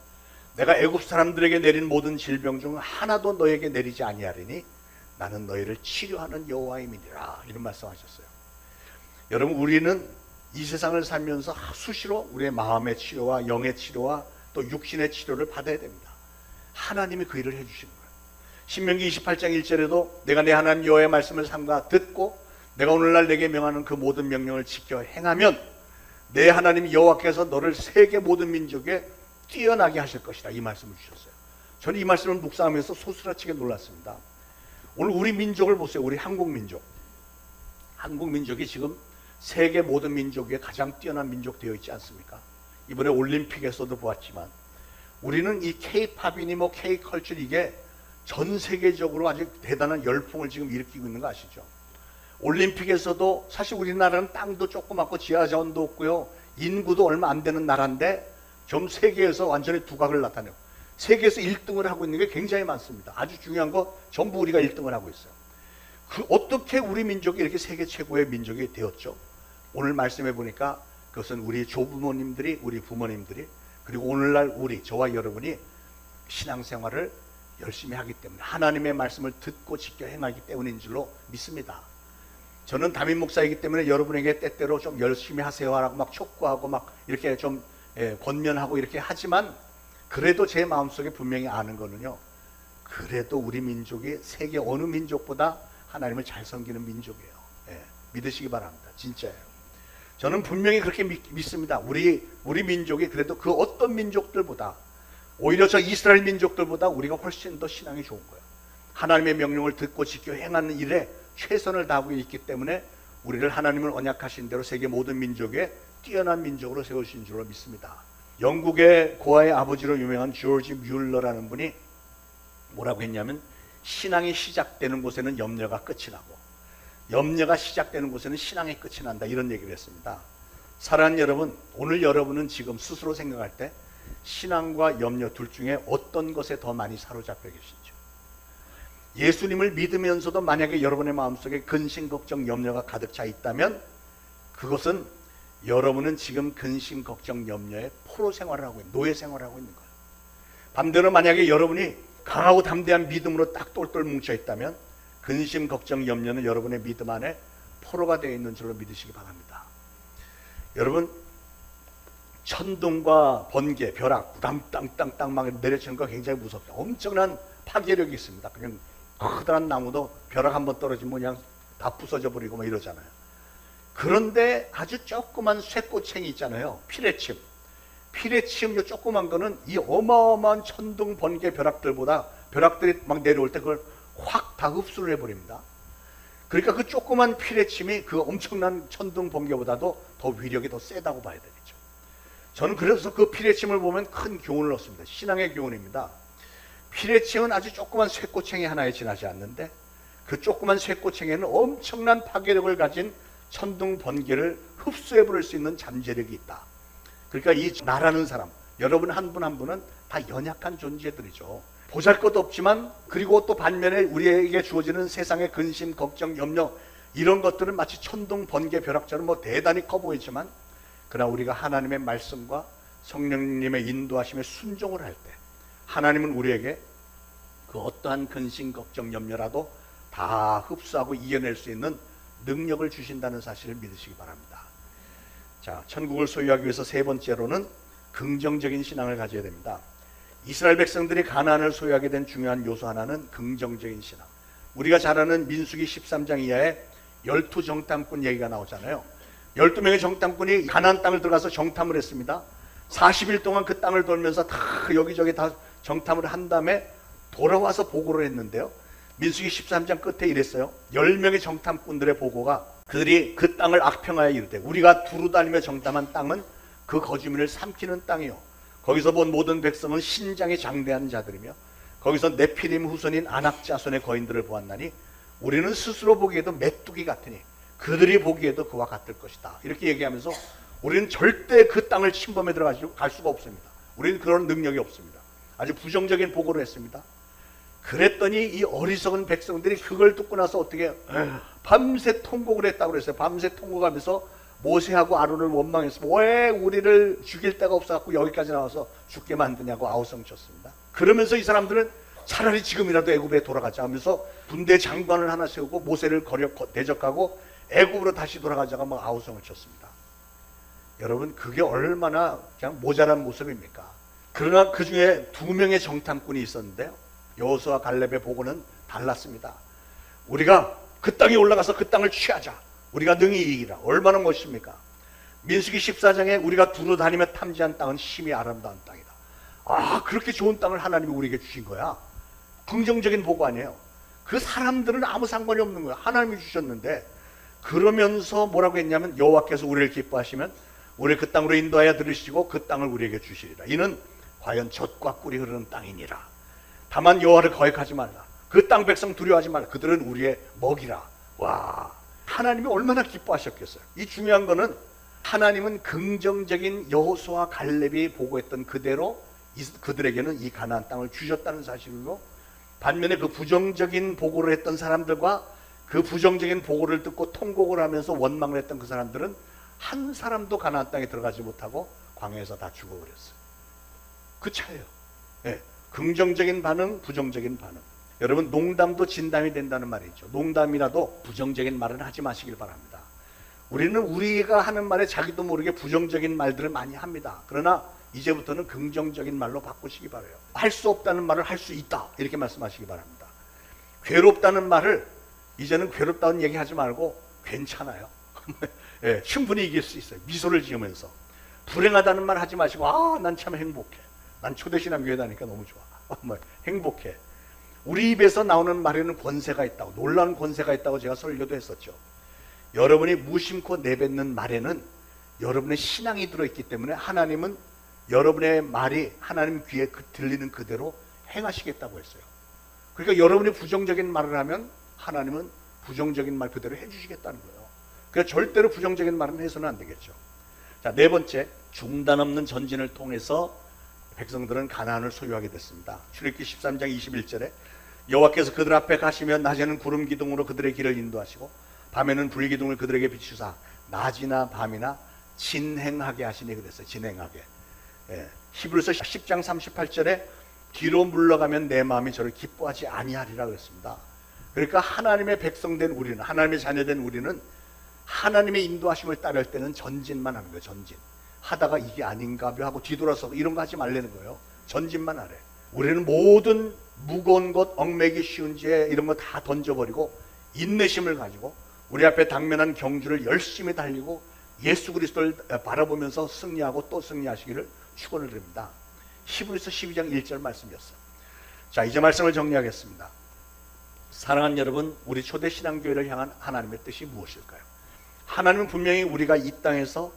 내가 애굽 사람들에게 내린 모든 질병 중 하나도 너에게 내리지 아니하리니 나는 너희를 치료하는 여호와임이니라, 이런 말씀하셨어요. 여러분, 우리는 이 세상을 살면서 수시로 우리의 마음의 치료와 영의 치료와 또 육신의 치료를 받아야 됩니다. 하나님이 그 일을 해주시는 거예요. 신명기 28장 1절에도 내가 내 하나님 여호와의 말씀을 삼가 듣고 내가 오늘날 내게 명하는 그 모든 명령을 지켜 행하면 내 하나님 여호와께서 너를 세계 모든 민족에 뛰어나게 하실 것이다, 이 말씀을 주셨어요. 저는 이 말씀을 묵상하면서 소스라치게 놀랐습니다. 오늘 우리 민족을 보세요. 우리 한국민족, 한국민족이 지금 세계 모든 민족 중에 가장 뛰어난 민족 되어 있지 않습니까? 이번에 올림픽에서도 보았지만 우리는 이 K-팝이니 뭐 K-컬처, 이게 전 세계적으로 아주 대단한 열풍을 지금 일으키고 있는 거 아시죠? 올림픽에서도 사실 우리나라는 땅도 조그맣고 지하자원도 없고요. 인구도 얼마 안 되는 나라인데 좀 세계에서 완전히 두각을 나타내고 세계에서 1등을 하고 있는 게 굉장히 많습니다. 아주 중요한 거 전부 우리가 1등을 하고 있어요. 어떻게 우리 민족이 이렇게 세계 최고의 민족이 되었죠? 오늘 말씀해 보니까 그것은 우리 조부모님들이, 우리 부모님들이, 그리고 오늘날 저와 여러분이 신앙생활을 열심히 하기 때문에, 하나님의 말씀을 듣고 지켜 행하기 때문인 줄로 믿습니다. 저는 담임 목사이기 때문에 여러분에게 때때로 좀 열심히 하세요라고 막 촉구하고 막 이렇게 좀 권면하고 이렇게 하지만, 그래도 제 마음속에 분명히 아는 거는요, 그래도 우리 민족이 세계 어느 민족보다 하나님을 잘 섬기는 민족이에요. 믿으시기 바랍니다. 진짜예요. 저는 분명히 그렇게 믿습니다. 우리 민족이 그래도 그 어떤 민족들보다, 오히려 저 이스라엘 민족들보다 우리가 훨씬 더 신앙이 좋은 거예요. 하나님의 명령을 듣고 지켜 행하는 일에 최선을 다하고 있기 때문에 우리를 하나님을 언약하신 대로 세계 모든 민족에 뛰어난 민족으로 세우신 줄로 믿습니다. 영국의 고아의 아버지로 유명한 조지 뮬러라는 분이 뭐라고 했냐면, 신앙이 시작되는 곳에는 염려가 끝이 나고 염려가 시작되는 곳에는 신앙이 끝이 난다, 이런 얘기를 했습니다. 사랑하는 여러분, 오늘 여러분은 지금 스스로 생각할 때 신앙과 염려 둘 중에 어떤 것에 더 많이 사로잡혀 계신지요? 예수님을 믿으면서도 만약에 여러분의 마음속에 근심, 걱정, 염려가 가득 차 있다면 그것은 여러분은 지금 근심, 걱정, 염려에 포로 생활을 하고 있는, 노예 생활을 하고 있는 거예요. 반대로 만약에 여러분이 강하고 담대한 믿음으로 딱 똘똘 뭉쳐 있다면 근심, 걱정, 염려는 여러분의 믿음 안에 포로가 되어 있는 줄로 믿으시기 바랍니다. 여러분, 천둥과 번개, 벼락, 땅땅땅땅 막 내려치는 거 굉장히 무섭죠. 엄청난 파괴력이 있습니다. 그냥 커다란 나무도 벼락 한번 떨어지면 그냥 다 부서져 버리고 뭐 이러잖아요. 그런데 아주 조그만 쇠꼬챙이 있잖아요. 피레침. 피레침 조그만 거는 이 어마어마한 천둥, 번개, 벼락들보다, 벼락들이 막 내려올 때 그걸 확 다 흡수를 해버립니다. 그러니까 그 조그만 피레침이 그 엄청난 천둥, 번개보다도 더 위력이 더 세다고 봐야 되겠죠. 저는 그래서 그 피레침을 보면 큰 교훈을 얻습니다. 신앙의 교훈입니다. 피레침은 아주 조그만 쇠꼬챙이 하나에 지나지 않는데 그 조그만 쇠꼬챙이에는 엄청난 파괴력을 가진 천둥, 번개를 흡수해버릴 수 있는 잠재력이 있다. 그러니까 이 나라는 사람, 여러분 한 분 한 분은 다 연약한 존재들이죠. 보잘것 없지만, 그리고 또 반면에 우리에게 주어지는 세상의 근심, 걱정, 염려, 이런 것들은 마치 천둥, 번개, 벼락처럼 뭐 대단히 커 보이지만, 그러나 우리가 하나님의 말씀과 성령님의 인도하심에 순종을 할 때 하나님은 우리에게 그 어떠한 근심, 걱정, 염려라도 다 흡수하고 이겨낼 수 있는 능력을 주신다는 사실을 믿으시기 바랍니다. 자, 천국을 소유하기 위해서 세 번째로는 긍정적인 신앙을 가져야 됩니다. 이스라엘 백성들이 가나안을 소유하게 된 중요한 요소 하나는 긍정적인 신앙. 우리가 잘 아는 민수기 13장 이하에 12정탐꾼 얘기가 나오잖아요. 12명의 정탐꾼이 가나안 땅을 들어가서 정탐을 했습니다. 40일 동안 그 땅을 돌면서 다 여기저기 다 정탐을 한 다음에 돌아와서 보고를 했는데요. 민수기 13장 끝에 이랬어요. 10명의 정탐꾼들의 보고가, 그들이 그 땅을 악평하여 이르되, 우리가 두루 다니며 정탐한 땅은 그 거주민을 삼키는 땅이요, 거기서 본 모든 백성은 신장이 장대한 자들이며 거기서 네피림 후손인 아낙 자손의 거인들을 보았나니 우리는 스스로 보기에도 메뚜기 같으니 그들이 보기에도 그와 같을 것이다. 이렇게 얘기하면서 우리는 절대 그 땅을 침범해 들어가지고 갈 수가 없습니다. 우리는 그런 능력이 없습니다. 아주 부정적인 보고를 했습니다. 그랬더니 이 어리석은 백성들이 그걸 듣고 나서 어떻게 밤새 통곡을 했다고 그랬어요. 밤새 통곡하면서 모세하고 아론을 원망했습니다. 왜 우리를 죽일 데가 없어갖고 여기까지 나와서 죽게 만드냐고 아우성쳤습니다. 그러면서 이 사람들은 차라리 지금이라도 애굽에 돌아가자 하면서 군대 장관을 하나 세우고 모세를 대적하고 애굽으로 다시 돌아가자가 막 아우성을 쳤습니다. 여러분, 그게 얼마나 그냥 모자란 모습입니까? 그러나 그 중에 2명의 정탐꾼이 있었는데요, 여호수아 갈렙의 보고는 달랐습니다. 우리가 그 땅에 올라가서 그 땅을 취하자, 우리가 능히 이기라. 얼마나 멋있습니까? 민수기 14장에 우리가 두루 다니며 탐지한 땅은 심히 아름다운 땅이다. 아, 그렇게 좋은 땅을 하나님이 우리에게 주신 거야. 긍정적인 보고 아니에요. 그 사람들은 아무 상관이 없는 거야. 하나님이 주셨는데. 그러면서 뭐라고 했냐면, 여호와께서 우리를 기뻐하시면 우리를 그 땅으로 인도하여 들으시고 그 땅을 우리에게 주시리라. 이는 과연 젖과 꿀이 흐르는 땅이니라. 다만 여호와를 거역하지 말라. 그 땅 백성 두려워하지 말라. 그들은 우리의 먹이라. 와, 하나님이 얼마나 기뻐하셨겠어요. 이 중요한 거는 하나님은 긍정적인 여호수아 갈렙이 보고했던 그대로 그들에게는 이 가나안 땅을 주셨다는 사실이고, 반면에 그 부정적인 보고를 했던 사람들과 그 부정적인 보고를 듣고 통곡을 하면서 원망을 했던 그 사람들은 한 사람도 가나안 땅에 들어가지 못하고 광야에서 다 죽어버렸어요. 그 차이예요. 네. 긍정적인 반응, 부정적인 반응. 여러분, 농담도 진담이 된다는 말이죠. 농담이라도 부정적인 말은 하지 마시길 바랍니다. 우리는 우리가 하는 말에 자기도 모르게 부정적인 말들을 많이 합니다. 그러나 이제부터는 긍정적인 말로 바꾸시기 바라요. 할 수 없다는 말을 할 수 있다, 이렇게 말씀하시기 바랍니다. 괴롭다는 말을 이제는 괴롭다는 얘기하지 말고 괜찮아요. 네, 충분히 이길 수 있어요. 미소를 지으면서. 불행하다는 말 하지 마시고 난 참 행복해. 난 초대신앙교회 다니까 너무 좋아. 행복해. 우리 입에서 나오는 말에는 권세가 있다고, 놀라운 권세가 있다고 제가 설교도 했었죠. 여러분이 무심코 내뱉는 말에는 여러분의 신앙이 들어있기 때문에 하나님은 여러분의 말이 하나님 귀에 들리는 그대로 행하시겠다고 했어요. 그러니까 여러분이 부정적인 말을 하면 하나님은 부정적인 말 그대로 해주시겠다는 거예요. 그래서 절대로 부정적인 말은 해서는 안 되겠죠. 자, 네 번째, 중단 없는 전진을 통해서 백성들은 가나안을 소유하게 됐습니다. 출애굽기 13장 21절에 여호와께서 그들 앞에 가시면 낮에는 구름 기둥으로 그들의 길을 인도하시고 밤에는 불 기둥을 그들에게 비추사 낮이나 밤이나 진행하게 하시니 그랬어요. 진행하게. 예. 히브리서 10장 38절에 뒤로 물러가면 내 마음이 저를 기뻐하지 아니하리라 그랬습니다. 그러니까 하나님의 백성된 우리는, 하나님의 자녀된 우리는 하나님의 인도하심을 따를 때는 전진만 하는 거예요. 전진. 하다가 이게 아닌가 하고 뒤돌아서 이런 거 하지 말라는 거예요. 전진만 하래. 우리는 모든 무거운 것, 얽매기 쉬운 죄 이런 거 다 던져버리고 인내심을 가지고 우리 앞에 당면한 경주를 열심히 달리고 예수 그리스도를 바라보면서 승리하고 또 승리하시기를 축원을 드립니다. 히브리서 12장 1절 말씀이었어요. 자, 이제 말씀을 정리하겠습니다. 사랑하는 여러분, 우리 초대신앙교회를 향한 하나님의 뜻이 무엇일까요? 하나님은 분명히 우리가 이 땅에서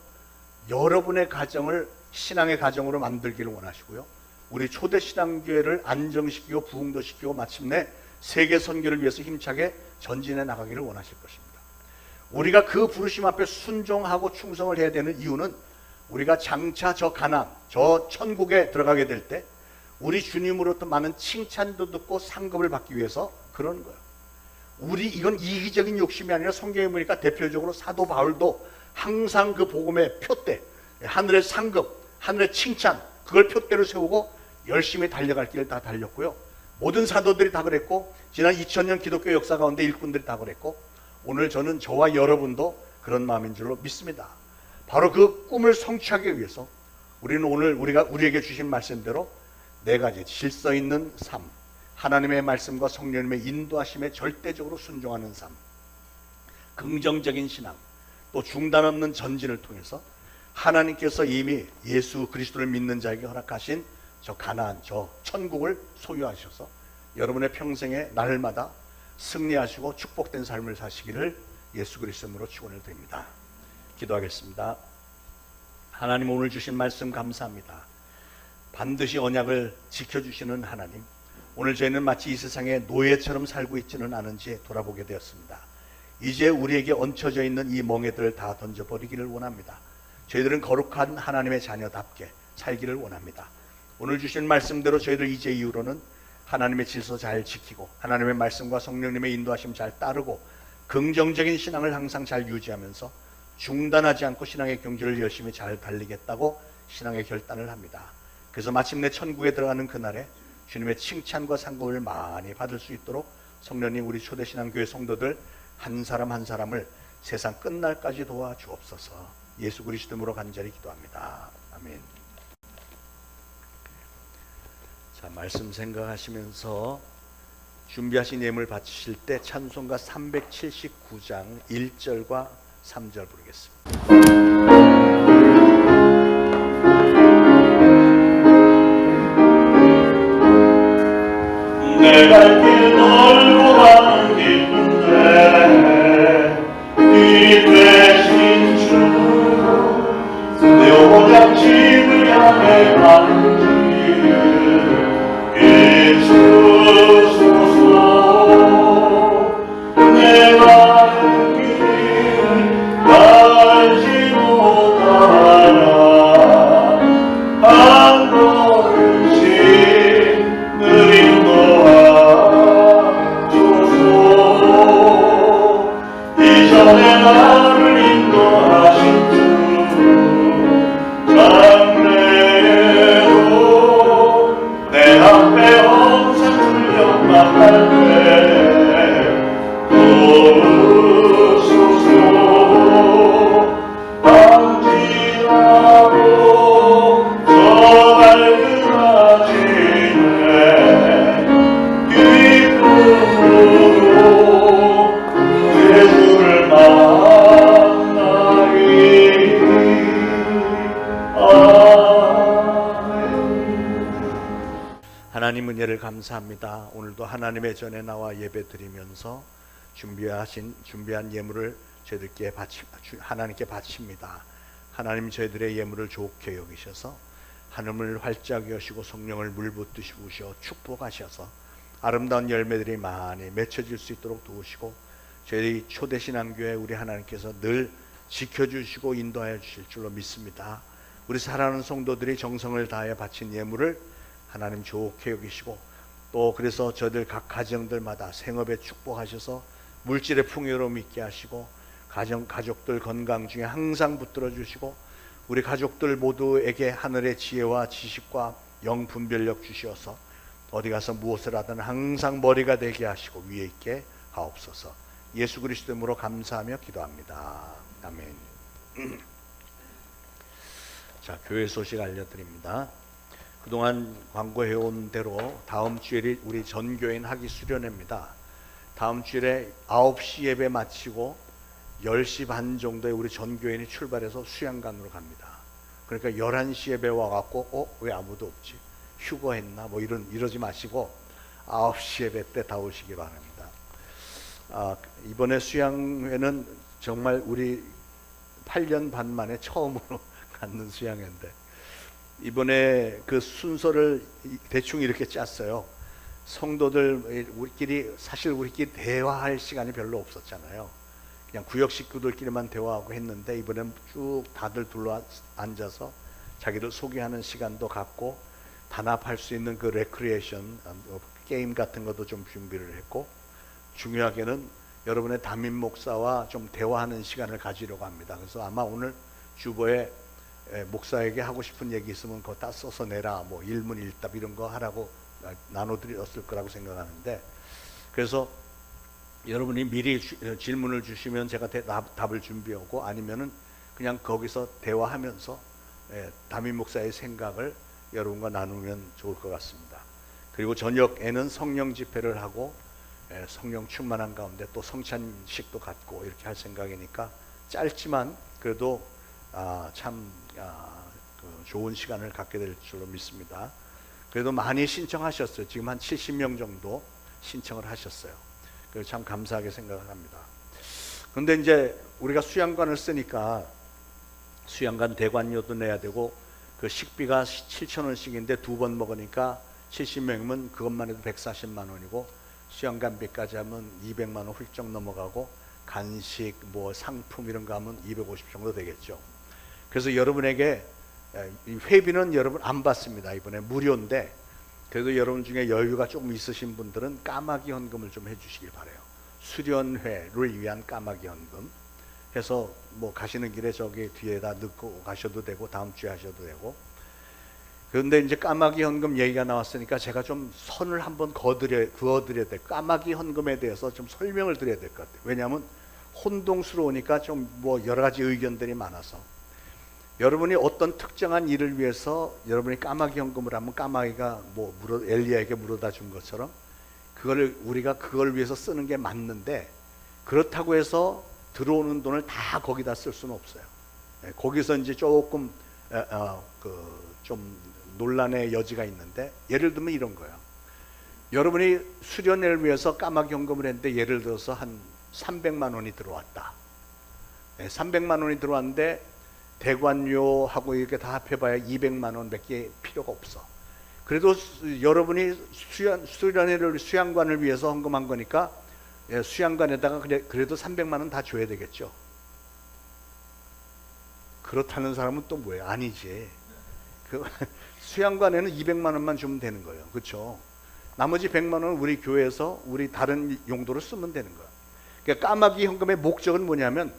여러분의 가정을 신앙의 가정으로 만들기를 원하시고요, 우리 초대신앙교회를 안정시키고 부흥도 시키고 마침내 세계 선교를 위해서 힘차게 전진해 나가기를 원하실 것입니다. 우리가 그 부르심 앞에 순종하고 충성을 해야 되는 이유는 우리가 장차 저 가나안, 저 천국에 들어가게 될 때 우리 주님으로부터 많은 칭찬도 듣고 상급을 받기 위해서 그러는 거예요. 이건 이기적인 욕심이 아니라 성경에 보니까 대표적으로 사도 바울도 항상 그 복음의 표대, 하늘의 상급, 하늘의 칭찬, 그걸 표대로 세우고 열심히 달려갈 길을 다 달렸고요. 모든 사도들이 다 그랬고, 지난 2000년 기독교 역사 가운데 일꾼들이 다 그랬고, 오늘 저는 저와 여러분도 그런 마음인 줄로 믿습니다. 바로 그 꿈을 성취하기 위해서 우리는 오늘 우리에게 주신 말씀대로 네 가지 질서 있는 삶, 하나님의 말씀과 성령님의 인도하심에 절대적으로 순종하는 삶, 긍정적인 신앙, 또 중단 없는 전진을 통해서 하나님께서 이미 예수 그리스도를 믿는 자에게 허락하신 저 가나안, 저 천국을 소유하셔서 여러분의 평생에 날마다 승리하시고 축복된 삶을 사시기를 예수 그리스도로 축원을 드립니다. 기도하겠습니다. 하나님, 오늘 주신 말씀 감사합니다. 반드시 언약을 지켜주시는 하나님, 오늘 저희는 마치 이 세상에 노예처럼 살고 있지는 않은지 돌아보게 되었습니다. 이제 우리에게 얹혀져 있는 이 멍에들을 다 던져버리기를 원합니다. 저희들은 거룩한 하나님의 자녀답게 살기를 원합니다. 오늘 주신 말씀대로 저희들 이제 이후로는 하나님의 질서 잘 지키고 하나님의 말씀과 성령님의 인도하심 잘 따르고 긍정적인 신앙을 항상 잘 유지하면서 중단하지 않고 신앙의 경주를 열심히 잘 달리겠다고 신앙의 결단을 합니다. 그래서 마침내 천국에 들어가는 그날에 주님의 칭찬과 상급을 많이 받을 수 있도록 성령님, 우리 초대신앙교회 성도들 한 사람 한 사람을 세상 끝날까지 도와주옵소서. 예수 그리스도로 간절히 기도합니다. 아멘. 자, 말씀 생각하시면서 준비하신 예물 바치실 때 찬송가 379장 1절과 3절 부르겠습니다. 내 갈 길 넓고 가는 깊은데 이 되신 주 내 오장 집을 향해 가는 길 비추소서. 내 가는 길 하나님 은혜를 감사합니다. 오늘도 하나님의 전에 나와 예배 드리면서 준비한 예물을 저희들께 하나님께 바칩니다. 하나님 저희들의 예물을 좋게 여기셔서 하늘을 활짝 여시고 성령을 물붓듯이 부으셔 축복하셔서 아름다운 열매들이 많이 맺혀질 수 있도록 도우시고 저희 초대신앙교회 우리 하나님께서 늘 지켜주시고 인도하여 주실 줄로 믿습니다. 우리 사랑하는 성도들이 정성을 다해 바친 예물을 하나님 좋게 여기시고 또 그래서 저들 각 가정들마다 생업에 축복하셔서 물질의 풍요로움 있게 하시고 가족들 건강 중에 항상 붙들어 주시고 우리 가족들 모두에게 하늘의 지혜와 지식과 영 분별력 주시어서 어디 가서 무엇을 하든 항상 머리가 되게 하시고 위에 있게 하옵소서. 예수 그리스도 이름으로 감사하며 기도합니다. 아멘. 자, 교회 소식 알려드립니다. 그동안 광고해온 대로 다음 주일이 우리 전교인 학위 수련회입니다. 다음 주일에 9시 예배 마치고 10시 반 정도에 우리 전교인이 출발해서 수양관으로 갑니다. 그러니까 11시 예배 와갖고 왜 아무도 없지? 휴거했나? 뭐 이러지 마시고 9시 예배 때 다 오시기 바랍니다. 이번에 수양회는 정말 우리 8년 반 만에 처음으로 갖는 수양회인데 이번에 그 순서를 대충 이렇게 짰어요. 성도들 우리끼리 대화할 시간이 별로 없었잖아요. 그냥 구역 식구들끼리만 대화하고 했는데 이번엔 쭉 다들 둘러 앉아서 자기를 소개하는 시간도 갖고 단합할 수 있는 그 레크리에이션 게임 같은 것도 좀 준비를 했고 중요하게는 여러분의 담임 목사와 좀 대화하는 시간을 가지려고 합니다. 그래서 아마 오늘 주보에 목사에게 하고 싶은 얘기 있으면 그거 다 써서 내라, 뭐 일문일답 이런 거 하라고 나눠드렸을 거라고 생각하는데 그래서 여러분이 미리 질문을 주시면 제가 답을 준비하고 아니면은 그냥 거기서 대화하면서 담임 목사의 생각을 여러분과 나누면 좋을 것 같습니다. 그리고 저녁에는 성령 집회를 하고 성령 충만한 가운데 또 성찬식도 갖고 이렇게 할 생각이니까 짧지만 그래도 참 좋은 시간을 갖게 될 줄로 믿습니다. 그래도 많이 신청하셨어요. 지금 한 70명 정도 신청을 하셨어요. 그래서 참 감사하게 생각을 합니다. 그런데 이제 우리가 수양관을 쓰니까 수양관 대관료도 내야 되고 그 식비가 7,000원씩인데 2번 먹으니까 70명이면 그것만 해도 140만 원이고 수양관비까지 하면 200만 원 훌쩍 넘어가고 간식 뭐 상품 이런 거 하면 250 정도 되겠죠. 그래서 여러분에게 회비는 여러분 안 받습니다. 이번에 무료인데 그래도 여러분 중에 여유가 조금 있으신 분들은 까마귀 헌금을 좀 해주시길 바래요. 수련회를 위한 까마귀 헌금 해서 뭐 가시는 길에 저기 뒤에다 넣고 가셔도 되고 다음 주에 하셔도 되고. 그런데 이제 까마귀 헌금 얘기가 나왔으니까 제가 좀 선을 한번 그어드려야 될 까마귀 헌금에 대해서 좀 설명을 드려야 될 것 같아요. 왜냐하면 혼동스러우니까 좀 뭐 여러 가지 의견들이 많아서 여러분이 어떤 특정한 일을 위해서 여러분이 까마귀 헌금을 하면 까마귀가 뭐 엘리야에게 물어다 준 것처럼 우리가 그걸 위해서 쓰는 게 맞는데 그렇다고 해서 들어오는 돈을 다 거기다 쓸 수는 없어요. 거기서 이제 조금 좀 논란의 여지가 있는데 예를 들면 이런 거예요. 여러분이 수련회를 위해서 까마귀 헌금을 했는데 예를 들어서 한 300만 원이 들어왔다. 300만 원이 들어왔는데 대관료하고 이렇게 다 합해봐야 200만 원 몇 개 필요가 없어. 그래도 여러분이 수련회를 수양관을 위해서 헌금한 거니까 수양관에다가 그래도 300만 원 다 줘야 되겠죠. 그렇다는 사람은 또 뭐예요? 아니지. 수양관에는 200만 원만 주면 되는 거예요. 그렇죠? 나머지 100만 원은 우리 교회에서 우리 다른 용도로 쓰면 되는 거예요. 그러니까 까마귀 헌금의 목적은 뭐냐면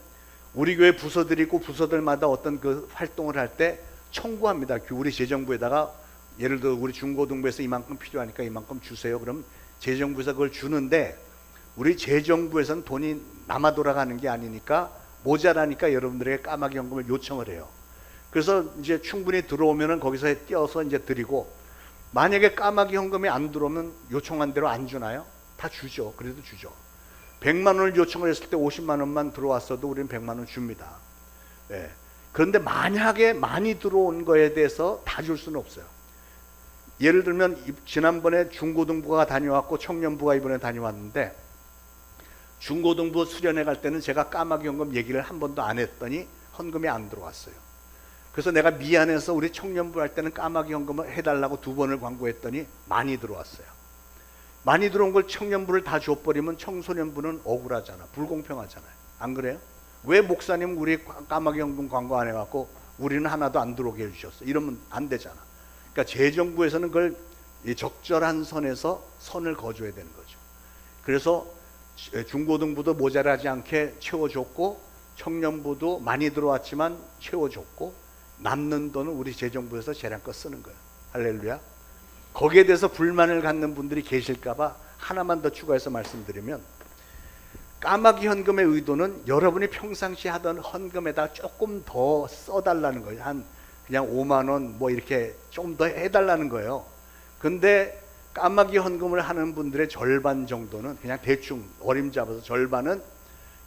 우리 교회 부서들이 있고 부서들마다 어떤 그 활동을 할 때 청구합니다. 우리 재정부에다가 예를 들어 우리 중고등부에서 이만큼 필요하니까 이만큼 주세요. 그럼 재정부에서 그걸 주는데 우리 재정부에서는 돈이 남아 돌아가는 게 아니니까 모자라니까 여러분들에게 까마귀 헌금을 요청을 해요. 그래서 이제 충분히 들어오면은 거기서 떼어서 이제 드리고 만약에 까마귀 헌금이 안 들어오면 요청한 대로 안 주나요? 다 주죠. 그래도 주죠. 100만 원을 요청을 했을 때 50만 원만 들어왔어도 우리는 100만 원 줍니다. 그런데 만약에 많이 들어온 거에 대해서 다 줄 수는 없어요. 예를 들면 지난번에 중고등부가 다녀왔고 청년부가 이번에 다녀왔는데, 중고등부 수련회 갈 때는 제가 까마귀 헌금 얘기를 한 번도 안 했더니 헌금이 안 들어왔어요. 그래서 내가 미안해서 우리 청년부 할 때는 까마귀 헌금을 해달라고 2번을 광고했더니 많이 들어왔어요. 많이 들어온 걸 청년부를 다 줘버리면 청소년부는 억울하잖아, 불공평하잖아요. 안 그래요? 왜 목사님 우리 까마귀 헌금 광고 안 해갖고 우리는 하나도 안 들어오게 해주셨어? 이러면 안 되잖아. 그러니까 재정부에서는 그걸 적절한 선에서 선을 거줘야 되는 거죠. 그래서 중고등부도 모자라지 않게 채워줬고, 청년부도 많이 들어왔지만 채워줬고, 남는 돈은 우리 재정부에서 재량껏 쓰는 거예요. 할렐루야. 거기에 대해서 불만을 갖는 분들이 계실까봐 하나만 더 추가해서 말씀드리면, 까마귀 헌금의 의도는 여러분이 평상시 하던 헌금에다 조금 더 써달라는 거예요. 한 그냥 5만 원 뭐 이렇게 조금 더 해달라는 거예요. 근데 까마귀 헌금을 하는 분들의 절반 정도는 그냥 대충 어림잡아서 절반은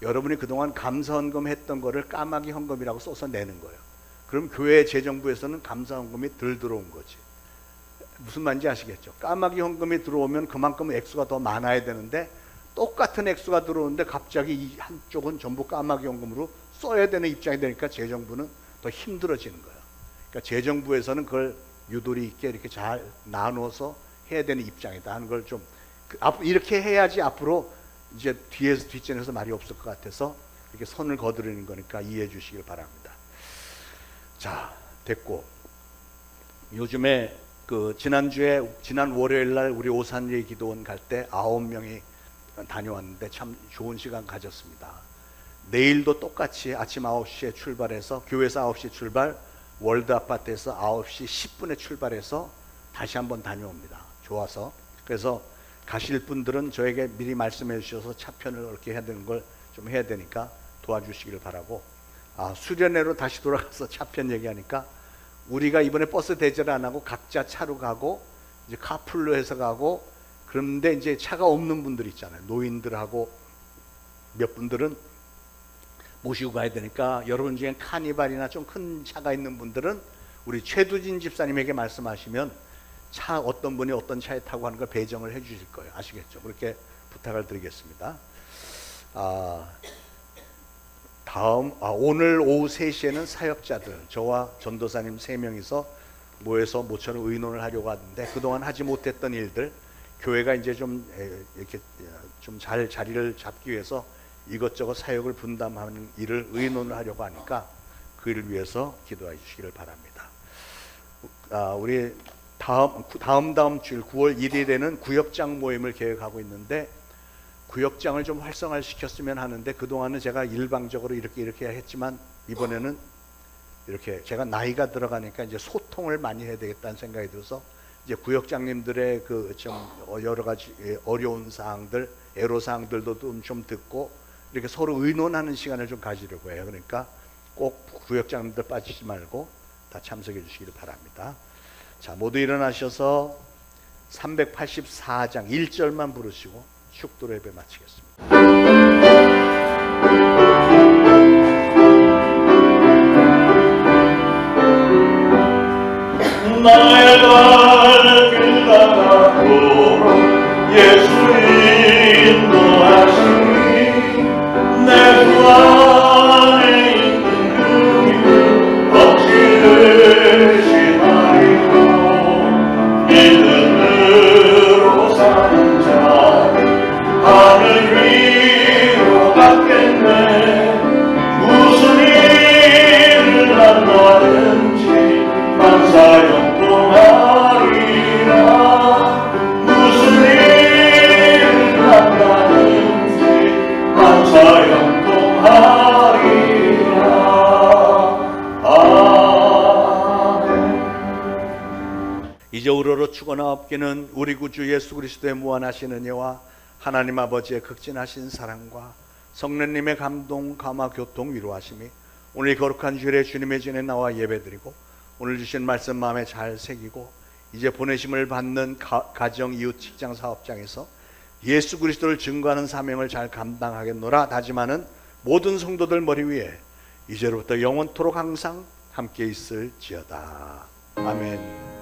여러분이 그동안 감사 헌금 했던 거를 까마귀 헌금이라고 써서 내는 거예요. 그럼 교회 재정부에서는 감사 헌금이 덜 들어온 거지. 무슨 말인지 아시겠죠? 까마귀 헌금이 들어오면 그만큼 액수가 더 많아야 되는데, 똑같은 액수가 들어오는데 갑자기 이 한쪽은 전부 까마귀 헌금으로 써야 되는 입장이 되니까 재정부는 더 힘들어지는 거예요. 그러니까 재정부에서는 그걸 유도리 있게 이렇게 잘 나눠서 해야 되는 입장이다 하는 걸 좀, 이렇게 해야지 앞으로 이제 뒷전에서 말이 없을 것 같아서 이렇게 선을 거두려는 거니까 이해해 주시길 바랍니다. 자, 됐고, 요즘에 지난 월요일 날 우리 오산리 기도원 갈 때 9명이 다녀왔는데 참 좋은 시간 가졌습니다. 내일도 똑같이 아침 9시에 출발해서, 교회에서 9시 출발, 월드 아파트에서 9시 10분에 출발해서 다시 한번 다녀옵니다. 좋아서. 그래서 가실 분들은 저에게 미리 말씀해 주셔서 차편을 그렇게 해야 되는 걸 좀 해야 되니까 도와주시길 바라고. 수련회로 다시 돌아가서 차편 얘기하니까, 우리가 이번에 버스 대절 안 하고 각자 차로 가고 이제 카풀로 해서 가고, 그런데 이제 차가 없는 분들 있잖아요. 노인들하고 몇 분들은 모시고 가야 되니까, 여러분 중에 카니발이나 좀 큰 차가 있는 분들은 우리 최두진 집사님에게 말씀하시면 차 어떤 분이 어떤 차에 타고 하는 걸 배정을 해 주실 거예요. 아시겠죠? 그렇게 부탁을 드리겠습니다. 오늘 오후 3시에는 사역자들, 저와 전도사님 3명이서 모여서 모처럼 의논을 하려고 하는데, 그동안 하지 못했던 일들, 교회가 이제 좀 이렇게 좀 잘 자리를 잡기 위해서 이것저것 사역을 분담하는 일을 의논을 하려고 하니까 그 일을 위해서 기도해 주시기를 바랍니다. 우리 다음 주일 9월 1일에는 구역장 모임을 계획하고 있는데, 구역장을 좀 활성화를 시켰으면 하는데, 그동안은 제가 일방적으로 이렇게 했지만 이번에는 이렇게 제가 나이가 들어가니까 이제 소통을 많이 해야 되겠다는 생각이 들어서, 이제 구역장님들의 그 좀 여러 가지 어려운 사항들, 애로 사항들도 좀 듣고 이렇게 서로 의논하는 시간을 좀 가지려고 해요. 그러니까 꼭 구역장님들 빠지지 말고 다 참석해 주시기를 바랍니다. 자, 모두 일어나셔서 384장 1절만 부르시고 축도로 예배 마치겠습니다. 나의 갈 길 가고 예수 인도하시니, 내 주 안에 있는 그리움 없이 의심하리로, 믿음으로 사는 자는 하늘 위로 갔겠네. 무슨 일을 만나든지 만사 무슨 일을 만나든지 만사 영통하리라. 아멘. 이제 우러러 죽어나 없기는 우리 구주 예수 그리스도의 무한하신 은혜와 하나님 아버지의 극진하신 사랑과 성령님의 감동, 감화, 교통, 위로하심이 오늘 거룩한 주일에 주님의 전에 나와 예배드리고 오늘 주신 말씀 마음에 잘 새기고 이제 보내심을 받는 가정, 이웃, 직장, 사업장에서 예수 그리스도를 증거하는 사명을 잘 감당하겠노라 다짐하는 모든 성도들 머리 위에 이제로부터 영원토록 항상 함께 있을지어다. 아멘.